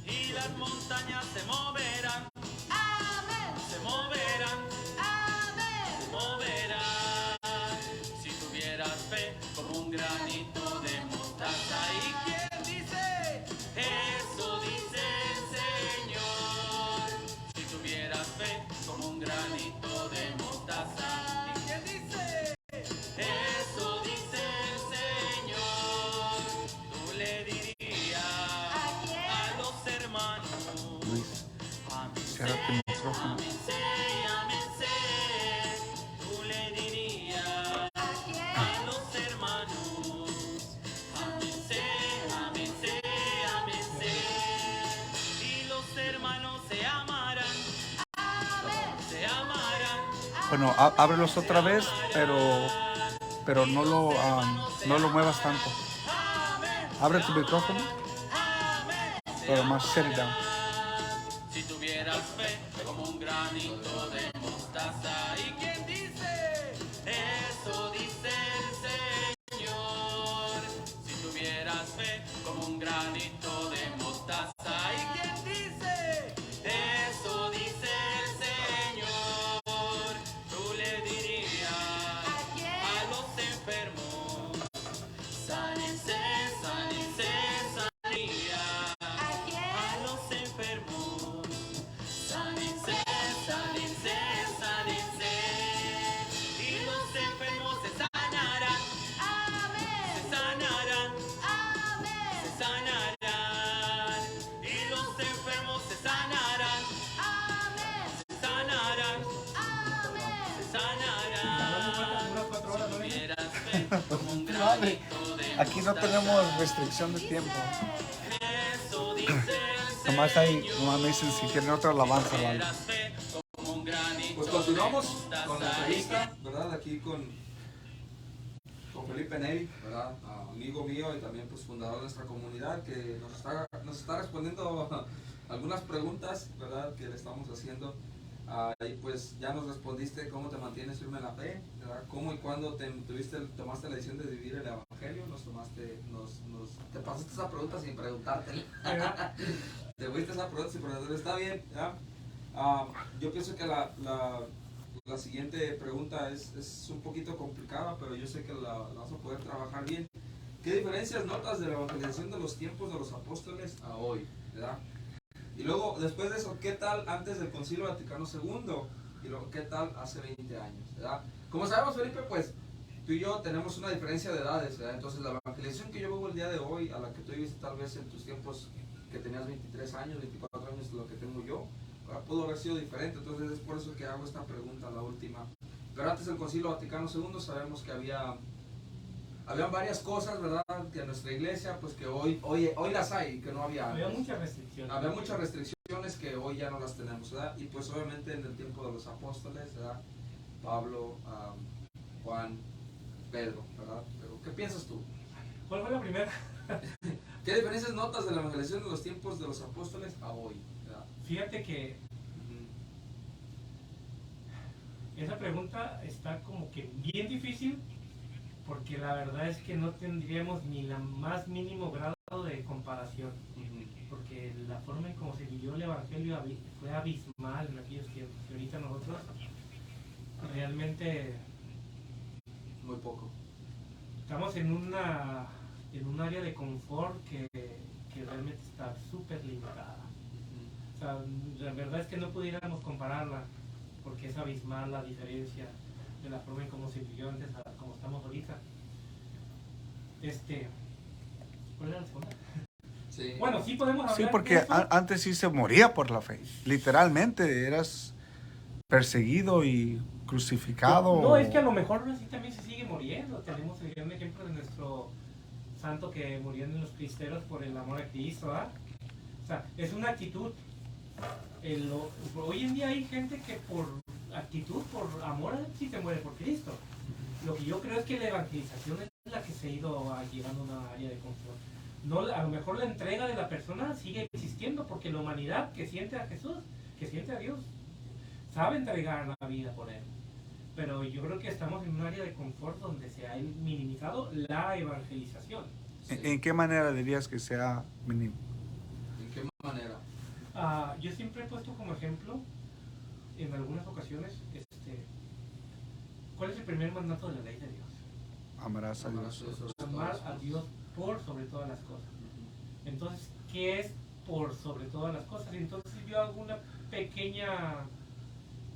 Y las montañas se moverán, se moverán, se moverán. Si tuvieras fe como un granito de mostaza. ¿Y quién dice? Eso dice el Señor. Si tuvieras fe como un granito de mostaza. ¿Y quién dice? Eso dice el Señor. Tú le dirías a los hermanos, Luis, ámense, cierra tu micrófono. ámense, ámense. Tú le dirías a los hermanos, ámense, ámense, ámense. Y los hermanos se amarán, se amarán. Bueno, ábrelos otra vez, pero no lo muevas tanto. Abre tu micrófono, pero más set it down. Si tuvieras fe como un granito de mostaza. ¿Y quién dice? Eso dice el Señor. Si tuvieras fe como un granito de mostaza. ¿Y quién dice? Eso dice el Señor. Tú le dirías a los enfermos, sánense, sánense, sanías. A los enfermos, sánense, sánense, sánense. Y los enfermos se sanarán, se sanarán, se sanarán. Y los enfermos se sanarán, se sanarán, se sanarán. Unas 4 horas, ¿no? Si tuvieras fe como un granito de Aquí no tenemos restricción de tiempo. eso dice el Nomás me dicen si quieren otra alabanza. ¿Vale? tuvieras fe como un granito Pues continuamos con la entrevista, ¿verdad? Aquí con Felipe Neri, ¿verdad? Amigo mío y también pues fundador de nuestra comunidad, que nos está respondiendo algunas preguntas, ¿verdad? Que le estamos haciendo. Y pues ya nos respondiste cómo te mantienes firme en la fe, ¿verdad? Cómo y cuándo tomaste la decisión de vivir el evangelio, te pasaste esa pregunta sin preguntártela. Te fuiste esa pregunta sin preguntártela, está bien, ¿ya? Yo pienso que la siguiente pregunta es un poquito complicada, pero yo sé que la vas a poder trabajar bien. ¿Qué diferencias notas de la evangelización de los tiempos de los apóstoles a hoy, ¿verdad? Y luego, después de eso, ¿qué tal antes del Concilio Vaticano II? Y luego, ¿qué tal hace 20 años? ¿Verdad? Como sabemos, Felipe, pues tú y yo tenemos una diferencia de edades, ¿verdad? Entonces, la evangelización que yo vivo el día de hoy, a la que tú viviste tal vez en tus tiempos que tenías 23 años, 24 años, lo que tengo yo, pudo haber sido diferente. Entonces, es por eso que hago esta pregunta, la última. Pero antes del Concilio Vaticano II, sabemos que habían varias cosas, ¿verdad? Que en nuestra iglesia, pues que hoy las hay, que no había antes. Había muchas restricciones. Había muchas restricciones que hoy ya no las tenemos, ¿verdad? Y pues obviamente en el tiempo de los apóstoles, ¿verdad? Pablo, Juan, Pedro, ¿verdad? Pero, ¿qué piensas tú? ¿Cuál fue la primera? ¿Qué diferencias notas de la evangelización de los tiempos de los apóstoles a hoy, ¿verdad? Fíjate que esa pregunta está como que bien difícil, porque la verdad es que no tendríamos ni la más mínimo grado de comparación, porque la forma en cómo se vivió el evangelio fue abismal en aquellos tiempos, y ahorita nosotros realmente Muy poco. estamos en un área de confort que realmente está súper limitada. O sea, la verdad es que no pudiéramos compararla, porque es abismal la diferencia de la forma en cómo se vivió antes a como estamos ahorita. ¿Cuál era la segunda? Sí. Bueno, sí podemos hablar Sí, de porque eso. antes sí se moría por la fe. Literalmente eras perseguido y crucificado. No, es que a lo mejor así también se sigue muriendo. Tenemos el gran ejemplo de nuestro santo que murió en los cristeros por el amor a Cristo, ¿verdad? O sea, es una actitud. Hoy en día hay gente que por actitud, por amor, sí se muere por Cristo. Lo que yo creo es que la evangelización es la que se ha ido llevando a una área de confort. No, a lo mejor la entrega de la persona sigue existiendo, porque la humanidad que siente a Jesús, que siente a Dios, sabe entregar la vida por Él. Pero yo creo que estamos en un área de confort donde se ha minimizado la evangelización. Sí. ¿En qué manera dirías que sea mínimo? ¿En qué manera? Yo siempre he puesto como ejemplo, en algunas ocasiones, ¿cuál es el primer mandato de la ley de Dios? Amarás a Dios. Amar a Dios por sobre todas las cosas. Entonces, ¿qué es por sobre todas las cosas? Entonces yo hago una pequeña,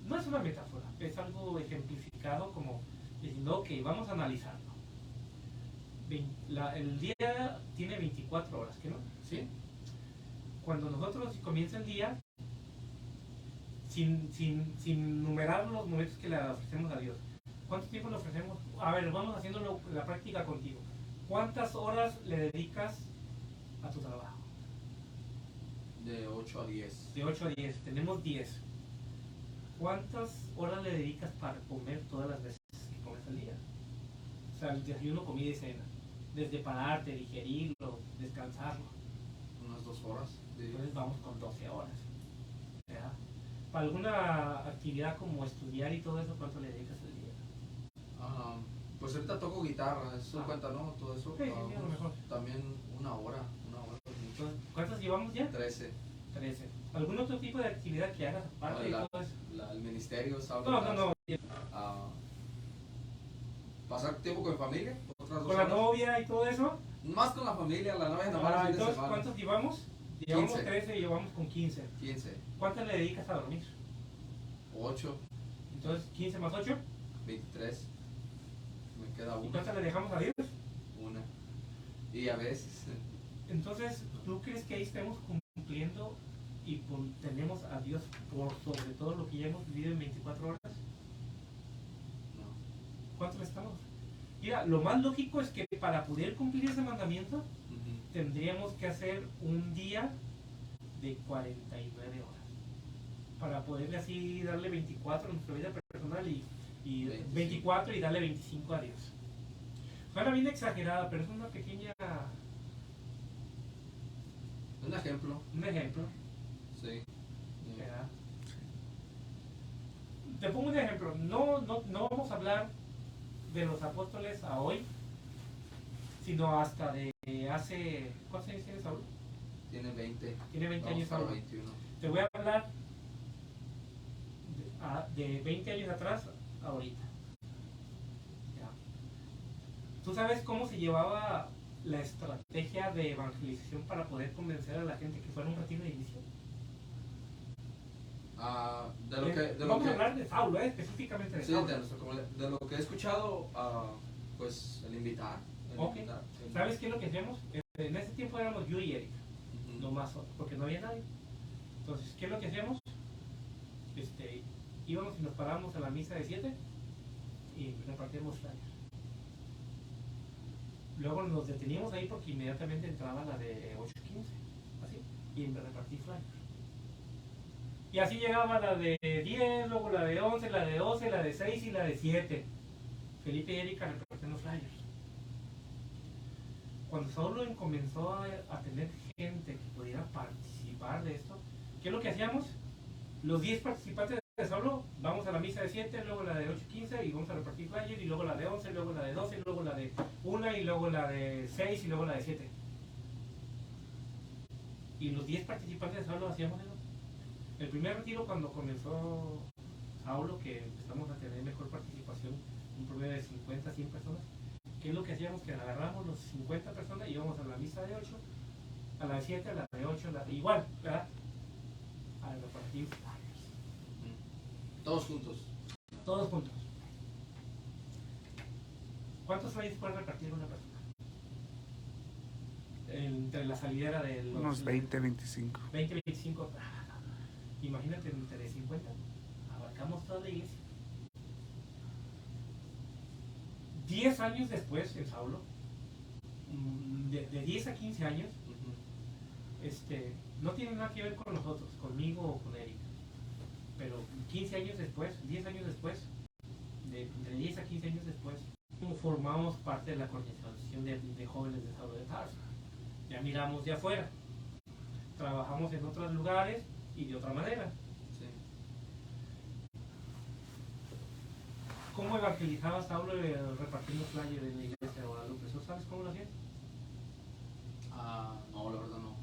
no es una metáfora, es algo ejemplificado como diciendo, ok, vamos a analizarlo. El día tiene 24 horas, ¿qué no? ¿Sí? Cuando nosotros comienza el día, sin numerar los momentos que le ofrecemos a Dios, ¿cuánto tiempo le ofrecemos? A ver, vamos haciéndolo la práctica contigo. ¿Cuántas horas le dedicas a tu trabajo? De 8 a 10. De 8 a 10. Tenemos 10. ¿Cuántas horas le dedicas para comer todas las veces que comes al día? O sea, el desayuno, comida y cena. Desde pararte, digerirlo, descansarlo. Unas 2 horas. Entonces vamos con 12 horas. ¿Verdad? Para alguna actividad como estudiar y todo eso, ¿cuánto le dedicas al día? Pues ahorita toco guitarra, eso cuenta, ¿no? Todo eso. Sí, a lo mejor. También una hora. Entonces, ¿cuántas llevamos ya? 13. 13. ¿Algún otro tipo de actividad que hagas aparte de todo eso? El ministerio, ¿sabes? No. Pasar tiempo con mi familia. Otras 2 ¿Con la horas. novia y todo eso? Más con la familia, la novia nomás el fin de Entonces, semana. ¿cuántos llevamos? Llevamos 15. 13 y llevamos con 15. 15. ¿Cuántas le dedicas a dormir? 8. Entonces, 15 más 8. 23. Me queda ¿Y una. cuántas le dejamos a Dios? Una. Y a veces. Entonces, ¿tú crees que ahí estemos cumpliendo y tenemos a Dios por sobre todo lo que ya hemos vivido en 24 horas? No. ¿Cuánto le estamos? Mira, lo más lógico es que para poder cumplir ese mandamiento, tendríamos que hacer un día de 49 horas. Para poderle así darle 24 a nuestra vida personal y 24 y darle 25 a Dios. O Suena bien exagerada, pero es una pequeña... Un ejemplo. Un ejemplo. Sí. ¿Verdad? Te pongo un ejemplo. No vamos a hablar de los apóstoles a hoy, sino hasta de hace... ¿Cuántos años tienes ahora? Tiene 20. Tiene 20 Vamos años para ahora. 21. Te voy a hablar de 20 años atrás a ahorita. ¿Ya? ¿Tú sabes cómo se llevaba la estrategia de evangelización para poder convencer a la gente que fuera un retiro de inicio? Vamos a hablar de Saulo, específicamente de Sí, Saulo. de lo que he escuchado, pues el invitar. Ok. ¿Sabes qué es lo que hacemos? En ese tiempo éramos yo y Eric, no más, porque no había nadie. Entonces, ¿qué es lo que hacíamos? Íbamos y nos parábamos a la misa de 7 y repartíamos flyers. Luego nos deteníamos ahí porque inmediatamente entraba la de 8:15, así, y repartí flyers. Y así llegaba la de 10, luego la de 11, la de 12, la de 6 y la de 7. Felipe y Erika repartiendo flyers. Cuando Saulo comenzó a tener gente que pudiera participar de esto, ¿qué es lo que hacíamos? Los 10 participantes de Saulo, vamos a la misa de 7, luego la de 8:15 y vamos a repartir flyers, y luego la de 11, luego la de 12, luego la de 1 y luego la de 6 y luego la de 7. Y los 10 participantes de Saulo hacíamos eso. El primer retiro, cuando comenzó Saulo, que empezamos a tener mejor participación, un promedio de 50 a 100 personas, ¿qué es lo que hacíamos? Que agarramos los 50 personas y íbamos a la misa de 8, a la de 7, a la de 8, igual, ¿verdad? A repartir flyers. Todos juntos. Todos juntos. ¿Cuántos flyers puede repartir una persona? Entre la salidera de los... Unos 20, 25. 20, 25. Imagínate, entre 50. Abarcamos toda la iglesia. 10 años después, en Saulo, de 10 a 15 años, no tiene nada que ver con nosotros, conmigo o con Erika. Pero 15 años después, 10 años después, de 10 a 15 años después, formamos parte de la coordinación de jóvenes de Saulo de Tarso. Ya miramos de afuera. Trabajamos en otros lugares y de otra manera. Sí. ¿Cómo evangelizaba Saulo repartiendo flyers en la iglesia de Guadalupe? ¿Tú sabes cómo lo hacía? No, la verdad no.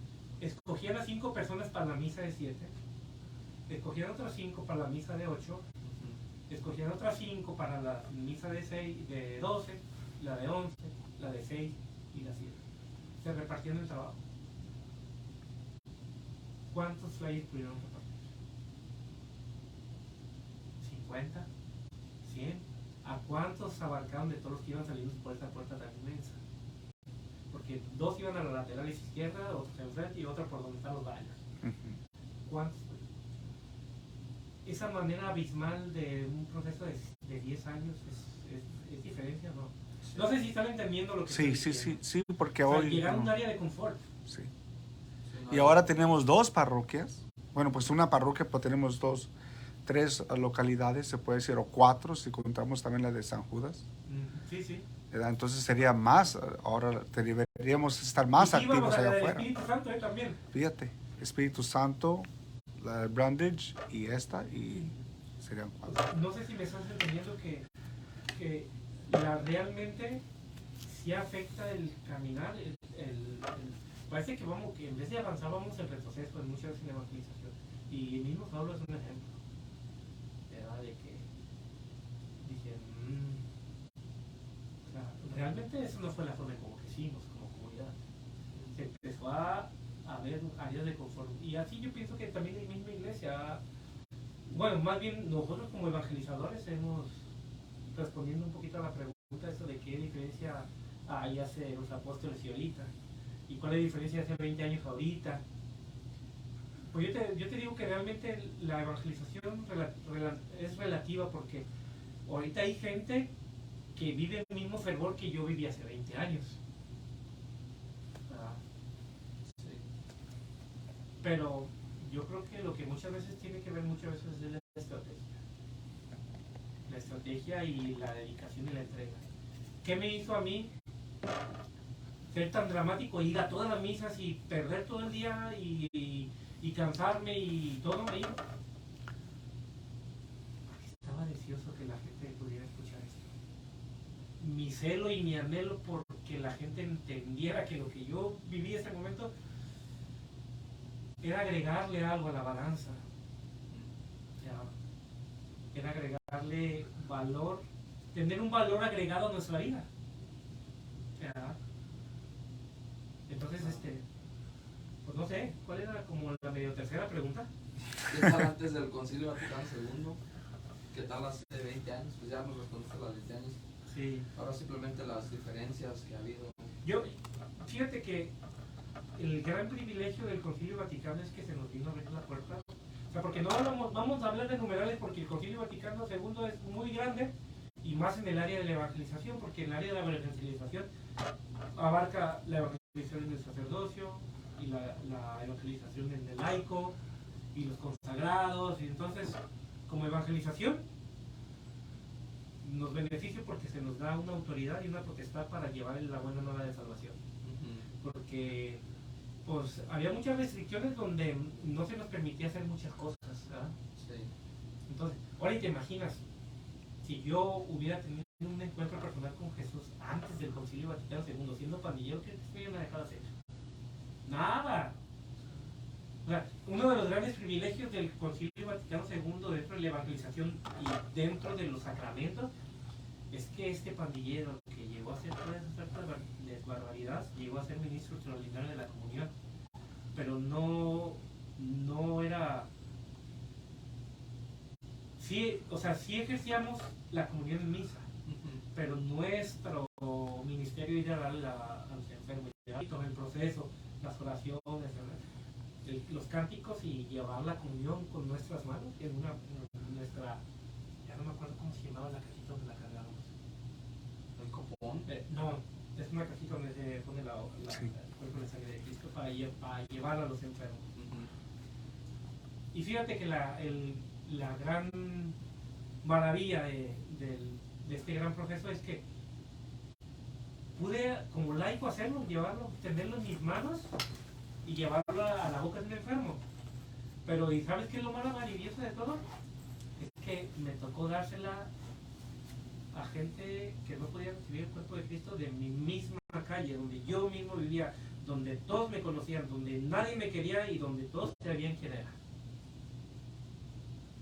Escogían a 5 personas para la misa de 7, escogían otras 5 para la misa de 8, escogían otras 5 para la misa de 6, de 12, la de 11, la de 6 y la 7. Se repartían el trabajo. ¿Cuántos flyers pudieron repartir? ¿50? ¿100? ¿A cuántos abarcaron de todos los que iban saliendo por esa puerta tan inmensa? Porque 2 iban a la lateral izquierda, otros enfrente y otro por donde están los baños. ¿Cuántos? Esa manera abismal de un proceso de 10 años es diferencia, ¿no? Sí. No sé si están entendiendo lo que Sí, estoy sí, diciendo. sí, porque O sea, hoy... llegar a un no. área de confort. Sí. Sí, Y ahora tenemos 2 parroquias. Bueno, pues una parroquia, pues tenemos 3 localidades, se puede decir, o 4 si contamos también la de San Judas. Sí, sí. ¿Verdad? Entonces sería más, ahora deberíamos estar más Y sí, activos vamos a allá la del afuera. Espíritu Santo también. Fíjate, Espíritu Santo, la de Brandage y esta, y serían 4. No sé si me estás entendiendo que realmente sí afecta el caminar, parece que vamos, que en vez de avanzar vamos en retroceso en muchas veces en evangelización. Y el mismo Pablo es un ejemplo, ¿verdad? De que dije, o sea, realmente eso no fue la forma en como crecimos como comunidad. Se empezó a ver áreas de confort. Y así yo pienso que también en la misma iglesia, bueno, más bien nosotros como evangelizadores hemos, respondiendo un poquito a la pregunta eso de qué diferencia hay hace los apóstoles y ahorita, y cuál es la diferencia hace 20 años ahorita. Pues yo te digo que realmente la evangelización es relativa, porque ahorita hay gente que vive el mismo fervor que yo viví hace 20 años. Sí. Pero yo creo que lo que muchas veces tiene que ver muchas veces es la estrategia. La estrategia y la dedicación y la entrega. ¿Qué me hizo a mí ser tan dramático, ir a todas las misas y perder todo el día y cansarme y todo me iba. Estaba deseoso que la gente pudiera escuchar esto. Mi celo y mi anhelo porque la gente entendiera que lo que yo viví en ese momento era agregarle algo a la balanza. Era agregarle valor, tener un valor agregado a nuestra vida. Entonces, pues no sé, ¿cuál era como la medio tercera pregunta? ¿Qué tal antes del Concilio Vaticano II? ¿Qué tal hace 20 años? Pues ya nos respondiste a los 20 años. Sí. Ahora simplemente las diferencias que ha habido. Fíjate que el gran privilegio del Concilio Vaticano es que se nos vino a abrir la puerta. O sea, porque no vamos a hablar de numerales porque el Concilio Vaticano II es muy grande y más en el área de la evangelización, porque en el área de la evangelización abarca la evangelización en el sacerdocio y la evangelización en el laico y los consagrados, y entonces como evangelización nos beneficia porque se nos da una autoridad y una potestad para llevar la buena nueva de salvación. Porque pues había muchas restricciones donde no se nos permitía hacer muchas cosas, ¿verdad? Sí. Entonces, ahora te imaginas, si yo hubiera tenido un encuentro personal con Jesús antes del Concilio Vaticano II, siendo pandillero, ¿qué me iban a dejar hacer? Nada. O sea, uno de los grandes privilegios del Concilio Vaticano II dentro de la evangelización y dentro de los sacramentos es que este pandillero que llegó a hacer todas esas barbaridades, llegó a ser ministro extraordinario de la comunión, pero no era... Sí, o sea, sí ejercíamos la comunión en misa, pero nuestro ministerio era darle a los enfermos, todo el proceso, las oraciones, los cánticos y llevar la comunión con nuestras manos en nuestra, ya no me acuerdo cómo se llamaba la cajita donde la cargábamos. ¿El copón? No, es una cajita donde se pone Sí. el cuerpo de sangre de Cristo para llevar a los enfermos. Y fíjate que la gran maravilla de este gran proceso es que pude como laico hacerlo, tenerlo en mis manos y llevarlo a la boca de un enfermo. Pero ¿y sabes qué es lo más maravilloso de todo? Es que me tocó dársela a gente que no podía recibir el cuerpo de Cristo de mi misma calle, donde yo mismo vivía, donde todos me conocían, donde nadie me quería y donde todos sabían quién era.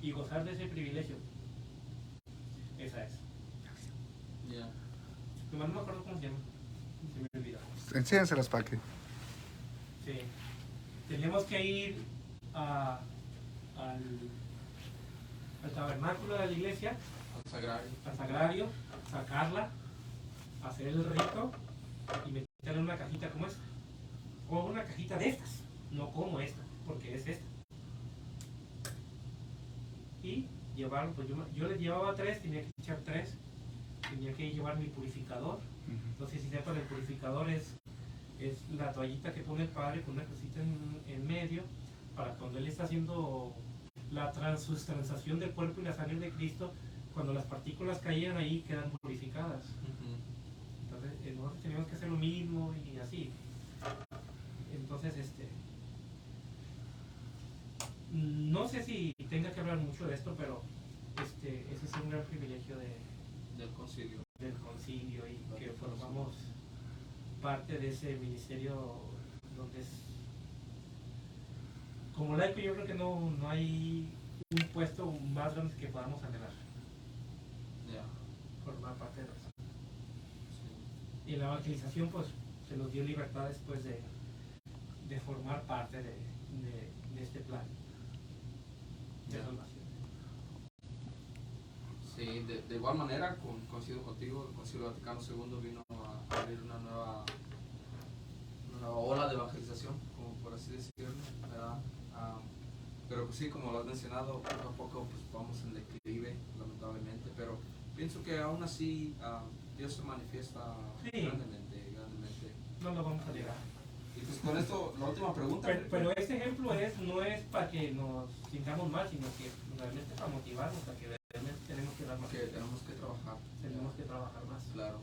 Y gozar de ese privilegio. Esa es. Ya. Nomás no me acuerdo cómo se llama. Se me olvidó. Enséñaselas para que. Sí. Teníamos que ir al tabernáculo de la iglesia, Al sagrario. al sagrario, sacarla, hacer el rito y meterla en una cajita como esta. O una cajita de estas, no como esta, porque es esta. Y llevarlo, pues yo les llevaba 3, tenía que echar 3, tenía que llevar mi purificador. Entonces, si sepan, el purificador es la toallita que pone el padre con una cosita en medio para cuando él está haciendo la transustanciación del cuerpo y la sangre de Cristo, cuando las partículas caían ahí quedan purificadas. Entonces nosotros teníamos que hacer lo mismo y así. Entonces no sé si tenga que hablar mucho de esto, pero ese es un gran privilegio Del concilio. del concilio y que formamos parte de ese ministerio donde es como laico. Yo creo que no hay un puesto más grande que podamos anhelar, Ya. formar parte de eso. Sí. Y en la evangelización pues se nos dio libertad después de formar parte de este plan de Ya. salvación. Sí, de igual manera, coincido contigo, el Concilio Vaticano II vino a abrir una nueva ola de evangelización, como por así decirlo, ¿verdad? Pero pues sí, como lo has mencionado, poco a poco pues vamos en declive, lamentablemente, pero pienso que aún así Dios se manifiesta Sí. grandemente. No lo vamos a negar. Y pues con esto, la última pregunta. Pero este ejemplo no es para que nos sintamos mal, sino que realmente para motivarnos a que realmente tenemos que dar más. Que tenemos que trabajar. Tenemos que trabajar más. Claro.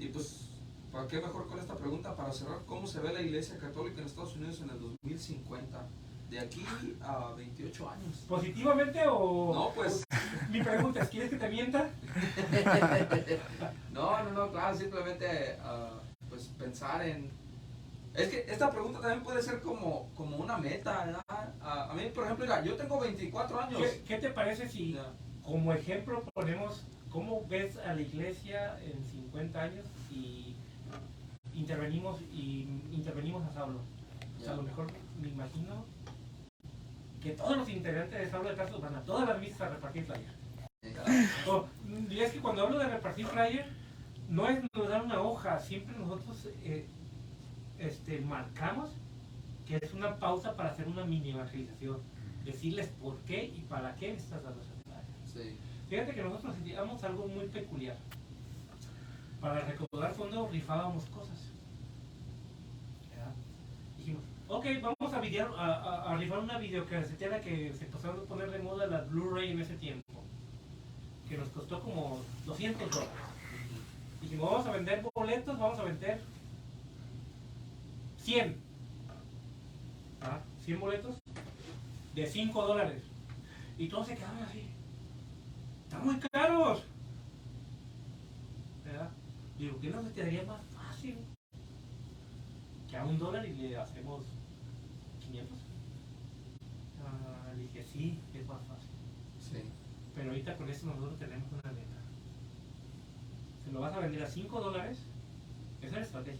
Y pues, ¿para qué mejor con esta pregunta? Para cerrar, ¿cómo se ve la Iglesia Católica en Estados Unidos en el 2050? De aquí a 28 años. ¿Positivamente o...? No, pues... Mi pregunta es, ¿quieres que te mienta? No, claro, simplemente pues pensar en... Es que esta pregunta también puede ser como una meta, ¿verdad? A mí, por ejemplo, mira, yo tengo 24 años. ¿Qué te parece si, Ya. como ejemplo, ponemos cómo ves a la iglesia en 50 años y intervenimos a Saulo? O sea, Ya. a lo mejor me imagino que todos los integrantes de Saulo de Tarso van a todas las misas a repartir flyers. Y es que cuando hablo de repartir flyer, no es nos dar una hoja, siempre nosotros marcamos que es una pausa para hacer una mini evangelización, decirles por qué y para qué estás dando ese flyer. Sí. Fíjate que nosotros hacíamos algo muy peculiar. Para recaudar fondos rifábamos cosas. ¿Ya? Dijimos, ok, vamos a rifar una videocasetera que se empezó a poner de moda, la Blu-ray en ese tiempo, que nos costó como $200. Dijimos, vamos a vender boletos, vamos a vender 100. 100 boletos de $5. Y todos se quedaron así. Están muy caros. ¿Verdad? Digo, ¿qué nos quedaría más fácil? Que a $1 y le hacemos 500. Dije, sí, es más fácil. Sí. Pero ahorita con esto nosotros tenemos una meta. Se lo vas a vender a $5, esa es la estrategia.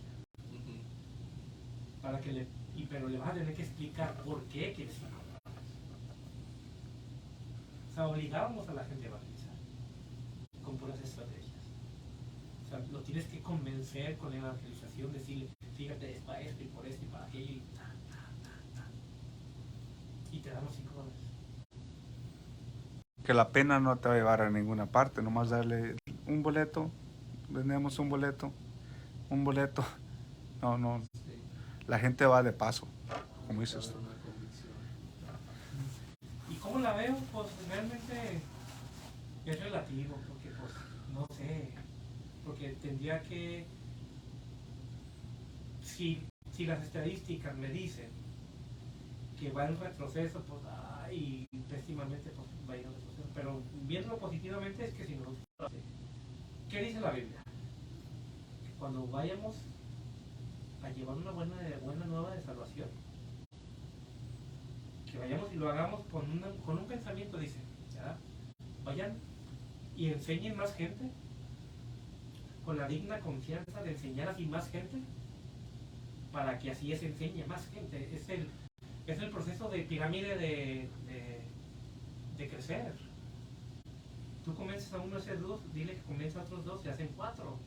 Para que pero le vas a tener que explicar por qué quieres $5. O sea, obligábamos a la gente a evangelizar con puras estrategias. O sea, lo tienes que convencer con la evangelización, decirle, fíjate, es para esto y por esto y para aquello y y te damos $5. Que la pena no te va a llevar a ninguna parte, nomás darle un boleto, vendemos un boleto. No, Sí. la gente va de paso, como dices tú. Una convicción. ¿Y cómo la veo? Pues realmente es relativo, porque pues no sé, porque tendría que, si las estadísticas me dicen que va en retroceso, pues y pésimamente pues va a ir en retroceso, pero viéndolo positivamente es que si nosotros, ¿qué dice la Biblia? Que cuando vayamos a llevar una buena nueva de salvación, que vayamos y lo hagamos con un pensamiento, dice, ¿ya? Vayan y enseñen más gente, con la digna confianza de enseñar así más gente, para que así se enseñe más gente. Es el proceso de pirámide de crecer. Tú convences a uno a hacer 2, dile que convence a otros 2, se hacen 4.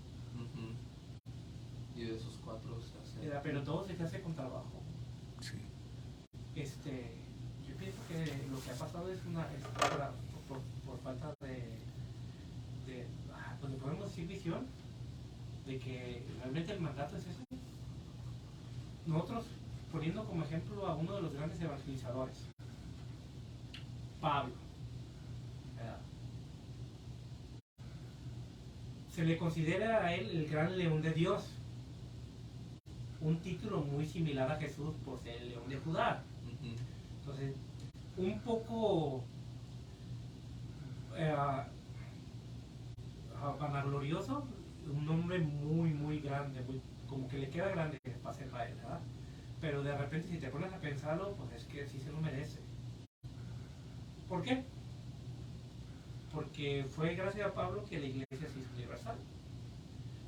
Y de esos 4 se hace... Pero todo se hace con trabajo. Sí. Yo pienso que lo que ha pasado es por falta de donde podemos decir visión, de que realmente el mandato es ese. Nosotros, poniendo como ejemplo a uno de los grandes evangelizadores, Pablo, ¿verdad? Se le considera a él el gran león de Dios, un título muy similar a Jesús por ser el león de Judá. Entonces, un poco vanaglorioso, un nombre muy grande, como que le queda grande para ser para él, ¿verdad? Pero de repente si te pones a pensarlo, pues es que sí se lo merece. ¿Por qué? Porque fue gracias a Pablo que la iglesia se hizo universal.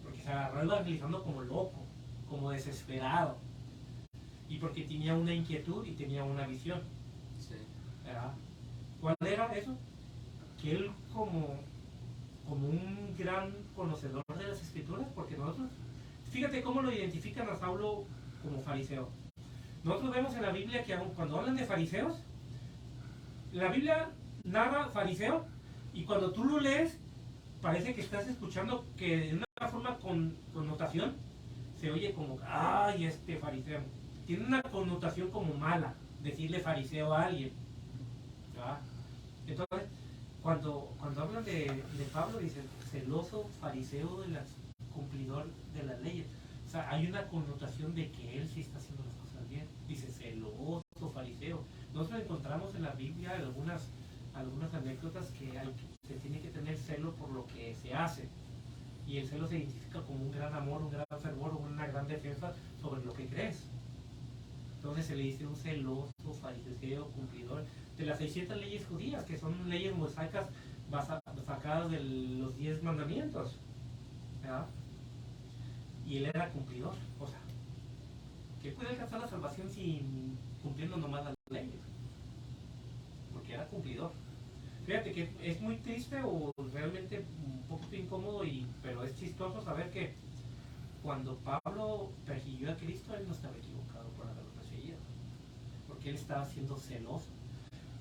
Porque se agarró evangelizando como loco, como desesperado. Y porque tenía una inquietud y tenía una visión. Sí. ¿Verdad? ¿Cuál era eso? Que él como un gran conocedor de las escrituras, porque nosotros, fíjate cómo lo identifican a Saulo como fariseo. Nosotros vemos en la Biblia que cuando hablan de fariseos, la Biblia narra fariseo y cuando tú lo lees parece que estás escuchando que de una forma con connotación se oye como, ay, este fariseo. Tiene una connotación como mala decirle fariseo a alguien, ¿verdad? Entonces, cuando hablan de Pablo, dicen celoso fariseo de las cumplidor de las leyes. O sea, hay una connotación de que él sí está haciendo las cosas bien. Dice celoso, fariseo. Nosotros encontramos en la Biblia algunas anécdotas que se tiene que tener celo por lo que se hace. Y el celo se identifica como un gran amor, un gran fervor, una gran defensa sobre lo que crees. Entonces se le dice un celoso, fariseo, cumplidor de las 600 leyes judías, que son leyes mosaicas sacadas de los 10 mandamientos. ¿Verdad? Y él era cumplidor. O sea, que puede alcanzar la salvación sin cumpliendo nomás las leyes. Porque era cumplidor. Fíjate que es muy triste o realmente un poco incómodo, pero es chistoso saber que cuando Pablo persiguió a Cristo, él no estaba equivocado por haberlo perseguido, porque él estaba siendo celoso.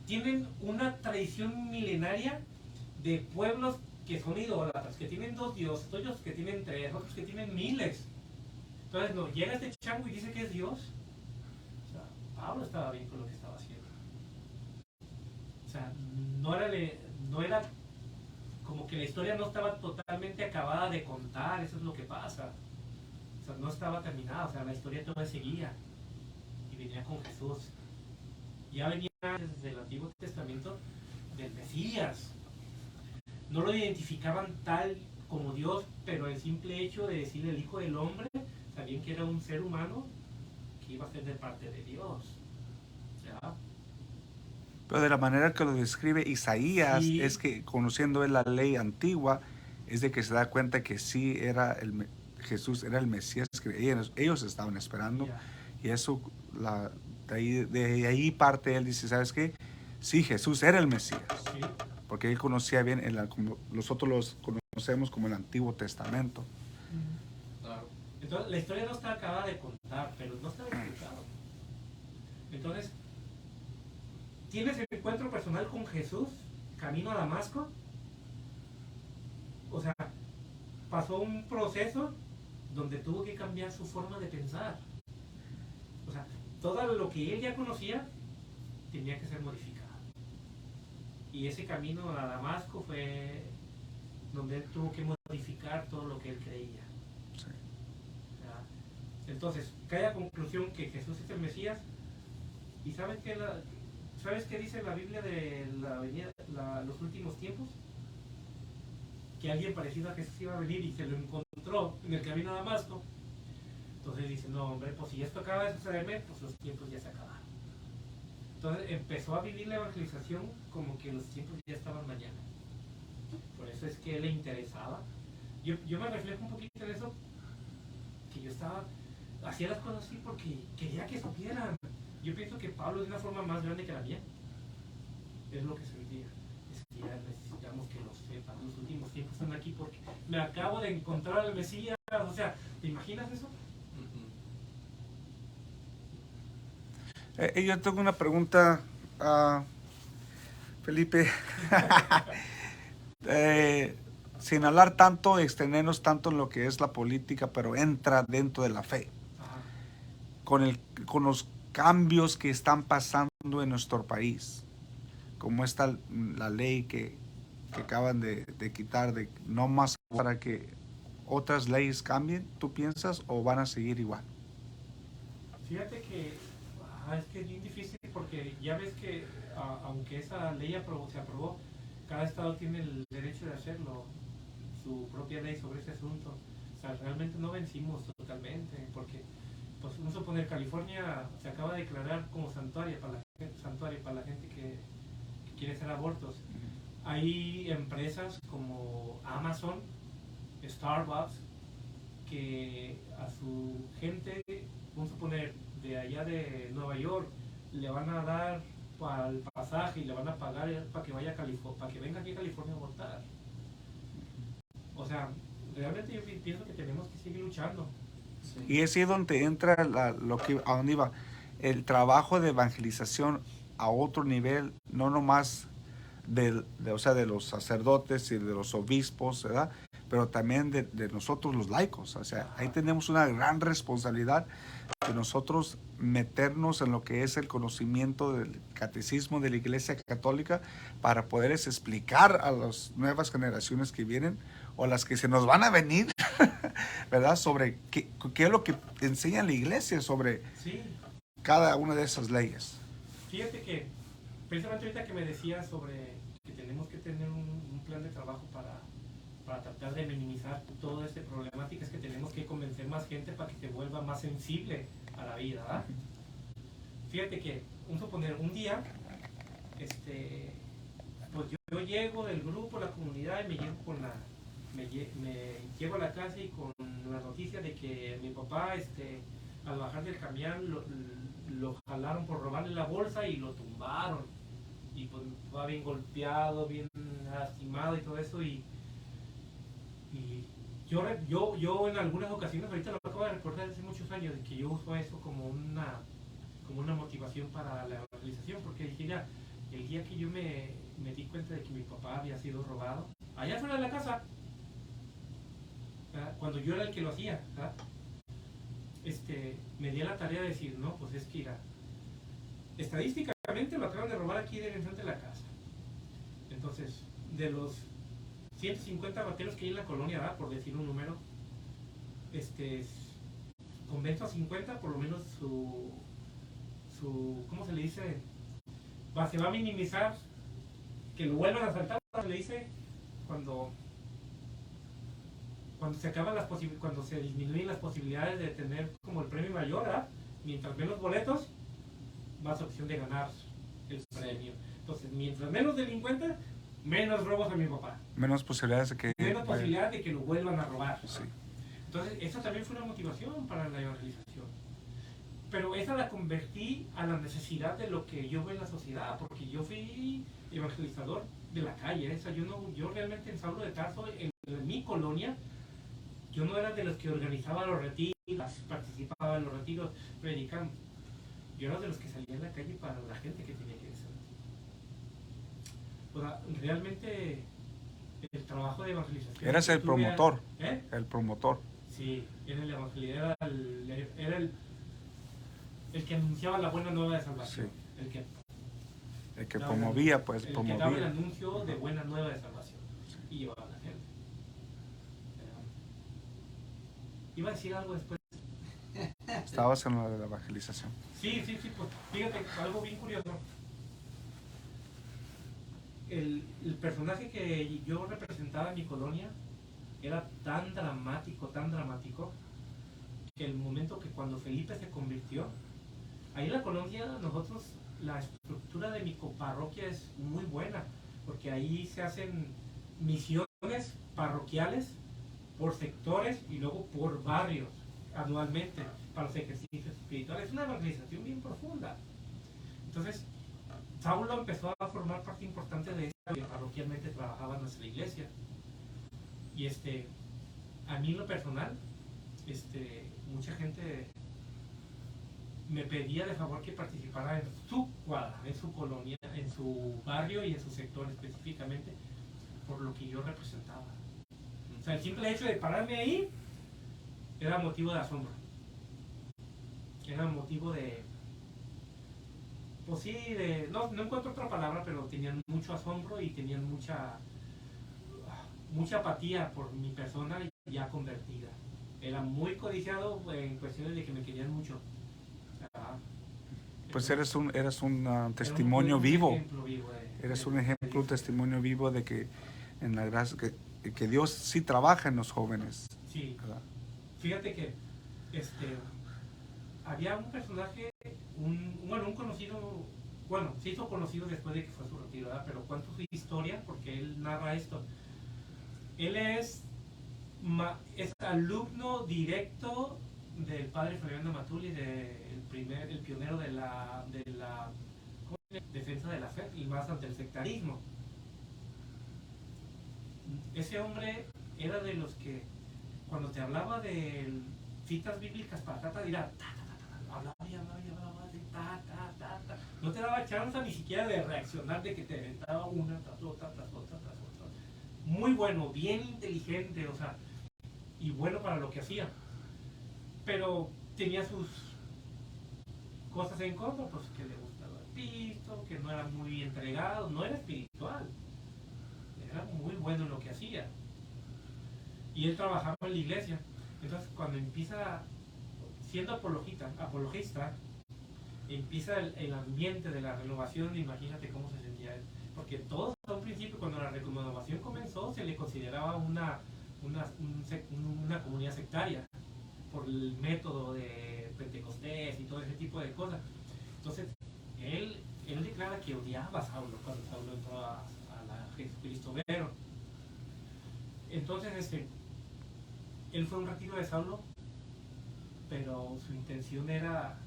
Tienen una tradición milenaria de pueblos que son idólatras, que tienen 2 dioses, otros que tienen 3, otros que tienen miles. Entonces no, llega este chango y dice que es Dios. O sea, Pablo estaba bien con lo que estaba haciendo. O sea, no era como que la historia no estaba totalmente acabada de contar, eso es lo que pasa. O sea, no estaba terminada, o sea, la historia todavía seguía y venía con Jesús. Ya venía desde el Antiguo Testamento del Mesías. No lo identificaban tal como Dios, pero el simple hecho de decir el Hijo del Hombre, sabían que era un ser humano que iba a ser de parte de Dios. ¿Ya? Pero de la manera que lo describe Isaías, Sí. es que conociendo él la ley antigua, es de que se da cuenta que sí era Jesús era el Mesías que ellos estaban esperando. Ya. Y eso, de ahí parte él, dice, ¿sabes qué? Sí, Jesús era el Mesías. Sí. Porque él conocía bien, como nosotros los conocemos como el Antiguo Testamento. Claro. Entonces, la historia no está acabada de contar, pero no está equivocado. Entonces, ¿tienes el encuentro personal con Jesús camino a Damasco? O sea, pasó un proceso donde tuvo que cambiar su forma de pensar. O sea, todo lo que él ya conocía tenía que ser modificado. Y ese camino a Damasco fue donde él tuvo que modificar todo lo que él creía. Sí. ¿Ya? Entonces, cae a conclusión que Jesús es el Mesías. ¿Y sabes qué dice la Biblia de los últimos tiempos? Que alguien parecido a Jesús iba a venir y se lo encontró en el camino a Damasco. Entonces dice, no hombre, pues si esto acaba de sucederme, pues los tiempos ya se acabaron. Entonces empezó a vivir la evangelización como que los tiempos ya estaban mañana. Por eso es que le interesaba. Yo me reflejo un poquito en eso, que yo hacía las cosas así porque quería que supieran. Yo pienso que Pablo es de una forma más grande que la mía. Es lo que sentía. Es que ya necesitamos que lo sepan. Los últimos tiempos están aquí porque me acabo de encontrar al Mesías. O sea, ¿te imaginas eso? Yo tengo una pregunta, Felipe. Sin hablar tanto, extendernos tanto en lo que es la política, pero entra dentro de la fe. Ajá. Con los cambios que están pasando en nuestro país, como está la ley que acaban de quitar, de no más para que otras leyes cambien, ¿tú piensas o van a seguir igual? Fíjate que es que es bien difícil porque ya ves que aunque esa ley se aprobó, cada estado tiene el derecho de hacerlo, su propia ley sobre ese asunto. O sea, realmente no vencimos totalmente porque, pues, vamos a suponer, California se acaba de declarar como santuario para la gente que quiere hacer abortos. Hay empresas como Amazon, Starbucks, que a su gente, vamos a suponer, de allá de Nueva York, le van a dar para el pasaje y le van a pagar para que vaya a California, para que venga aquí a California a abortar. O sea, realmente yo pienso que tenemos que seguir luchando. Sí. Y es ahí donde entra a dónde iba, el trabajo de evangelización a otro nivel, no nomás de los sacerdotes y de los obispos, ¿verdad? Pero también de nosotros los laicos. O sea, ahí tenemos una gran responsabilidad de nosotros meternos en lo que es el conocimiento del catecismo de la Iglesia Católica para poderles explicar a las nuevas generaciones que vienen o las que se nos van a venir ¿verdad? Sobre qué es lo que enseña la iglesia sobre Sí, cada una de esas leyes. fíjate que precisamente ahorita que me decías sobre que tenemos que tener un plan de trabajo para tratar de minimizar toda esta problemática, es que tenemos que convencer más gente para que te vuelva más sensible a la vida, ¿verdad? Fíjate que, vamos a poner, un día, pues yo llego del grupo, la comunidad, y me llego con me llego a la casa y con la noticia de que mi papá, al bajar del camión, lo jalaron por robarle la bolsa y lo tumbaron. Y pues va bien golpeado, bien lastimado y todo eso. Y yo en algunas ocasiones, ahorita lo acabo de recordar hace muchos años, de que yo uso eso como una motivación para la evangelización, porque dije, ya, el día que yo me di cuenta de que mi papá había sido robado, allá fuera de la casa, ¿verdad? Cuando yo era el que lo hacía, ¿verdad? Me di a la tarea de decir, no, pues es que irá. Estadísticamente lo acaban de robar aquí de enfrente de la casa. Entonces, de los 150 rateros que hay en la colonia, ¿verdad? Por decir un número, convenzo a 50, por lo menos su ¿cómo se le dice? Se va a minimizar que lo vuelvan a asaltar, se le dice, cuando se acaban cuando se disminuyen las posibilidades de tener como el premio mayor, ¿verdad? Mientras menos boletos, más opción de ganar el premio. Entonces, mientras menos delincuentes, menos robos a mi papá. Menos posibilidades de que... Menos posibilidades de que lo vuelvan a robar. Sí. Entonces, esa también fue una motivación para la evangelización. Pero esa la convertí a la necesidad de lo que yo veo en la sociedad, porque yo fui evangelizador de la calle. O sea, yo realmente en Saulo de Tarso, en mi colonia, yo no era de los que organizaba los retiros, participaba en los retiros, predicando. Yo era de los que salía en la calle para la gente que tenía que ser. O sea, realmente el trabajo de evangelización... Eras el promotor. ¿Eh? El promotor. Sí, era el evangelista, era el que anunciaba la buena nueva de salvación. Sí. El que daba promovía, pues, el promovía. que daba el anuncio de buena nueva de salvación. Y llevaba a la gente. Iba a decir algo después. Estabas en la de la evangelización. Sí, pues fíjate, algo bien curioso. El personaje que yo representaba en mi colonia era tan dramático, que el momento que cuando Felipe se convirtió, ahí en la colonia nosotros, la estructura de mi coparroquia es muy buena, porque ahí se hacen misiones parroquiales por sectores y luego por barrios anualmente para los ejercicios espirituales. Es una evangelización bien profunda. Entonces, Saulo empezó a formar parte importante de esta, que parroquialmente trabajaba en nuestra iglesia. Y a mí en lo personal, mucha gente me pedía de favor que participara en su cuadra, en su colonia, en su barrio y en su sector específicamente, por lo que yo representaba. O sea, el simple hecho de pararme ahí era motivo de asombro. Era motivo de... Pues sí, no encuentro otra palabra, pero tenían mucho asombro y tenían mucha apatía por mi persona ya convertida. Era muy codiciado en cuestiones de que me querían mucho. Pues eres un testimonio vivo. Eres un ejemplo, un testimonio. testimonio vivo de que en la gracia que Dios sí trabaja en los jóvenes. Sí. ¿Verdad? Fíjate que había un personaje, un conocido, bueno, se hizo conocido después de que fue su retiro, ¿verdad? Pero cuento su historia porque él narra esto. Él es alumno directo del padre Fabián Matuli, el pionero de la defensa de la fe y más ante el sectarismo. Ese hombre era de los que cuando te hablaba de citas bíblicas para tratar de ir a hablaba, no te daba chance ni siquiera de reaccionar, de que te aventaba una tras otra. Muy bueno, bien inteligente, o sea, y bueno para lo que hacía. Pero tenía sus cosas en contra, pues que le gustaba el pisto, que no era muy entregado, no era espiritual. Era muy bueno en lo que hacía. Y él trabajaba en la iglesia. Entonces, cuando empieza siendo apologista, empieza el ambiente de la renovación, imagínate cómo se sentía él. Porque todos a un principio, cuando la renovación comenzó, se le consideraba una comunidad sectaria por el método de Pentecostés y todo ese tipo de cosas. Entonces, él declara que odiaba a Saulo cuando Saulo entró a la Jesucristo Vero. Entonces, él fue a un retiro de Saulo, pero su intención era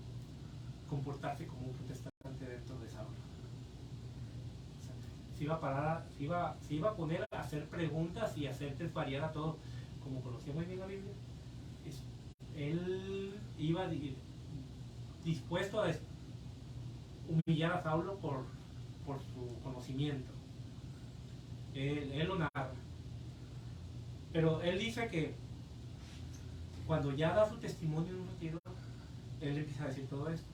comportarse como un protestante dentro de Saulo. O sea, se iba a poner a hacer preguntas y a hacer desvariar a todo. Como conocía muy bien la Biblia, él iba dispuesto a humillar a Saulo por su conocimiento. Él lo narra. Pero él dice que cuando ya da su testimonio en un retiro, él empieza a decir todo esto.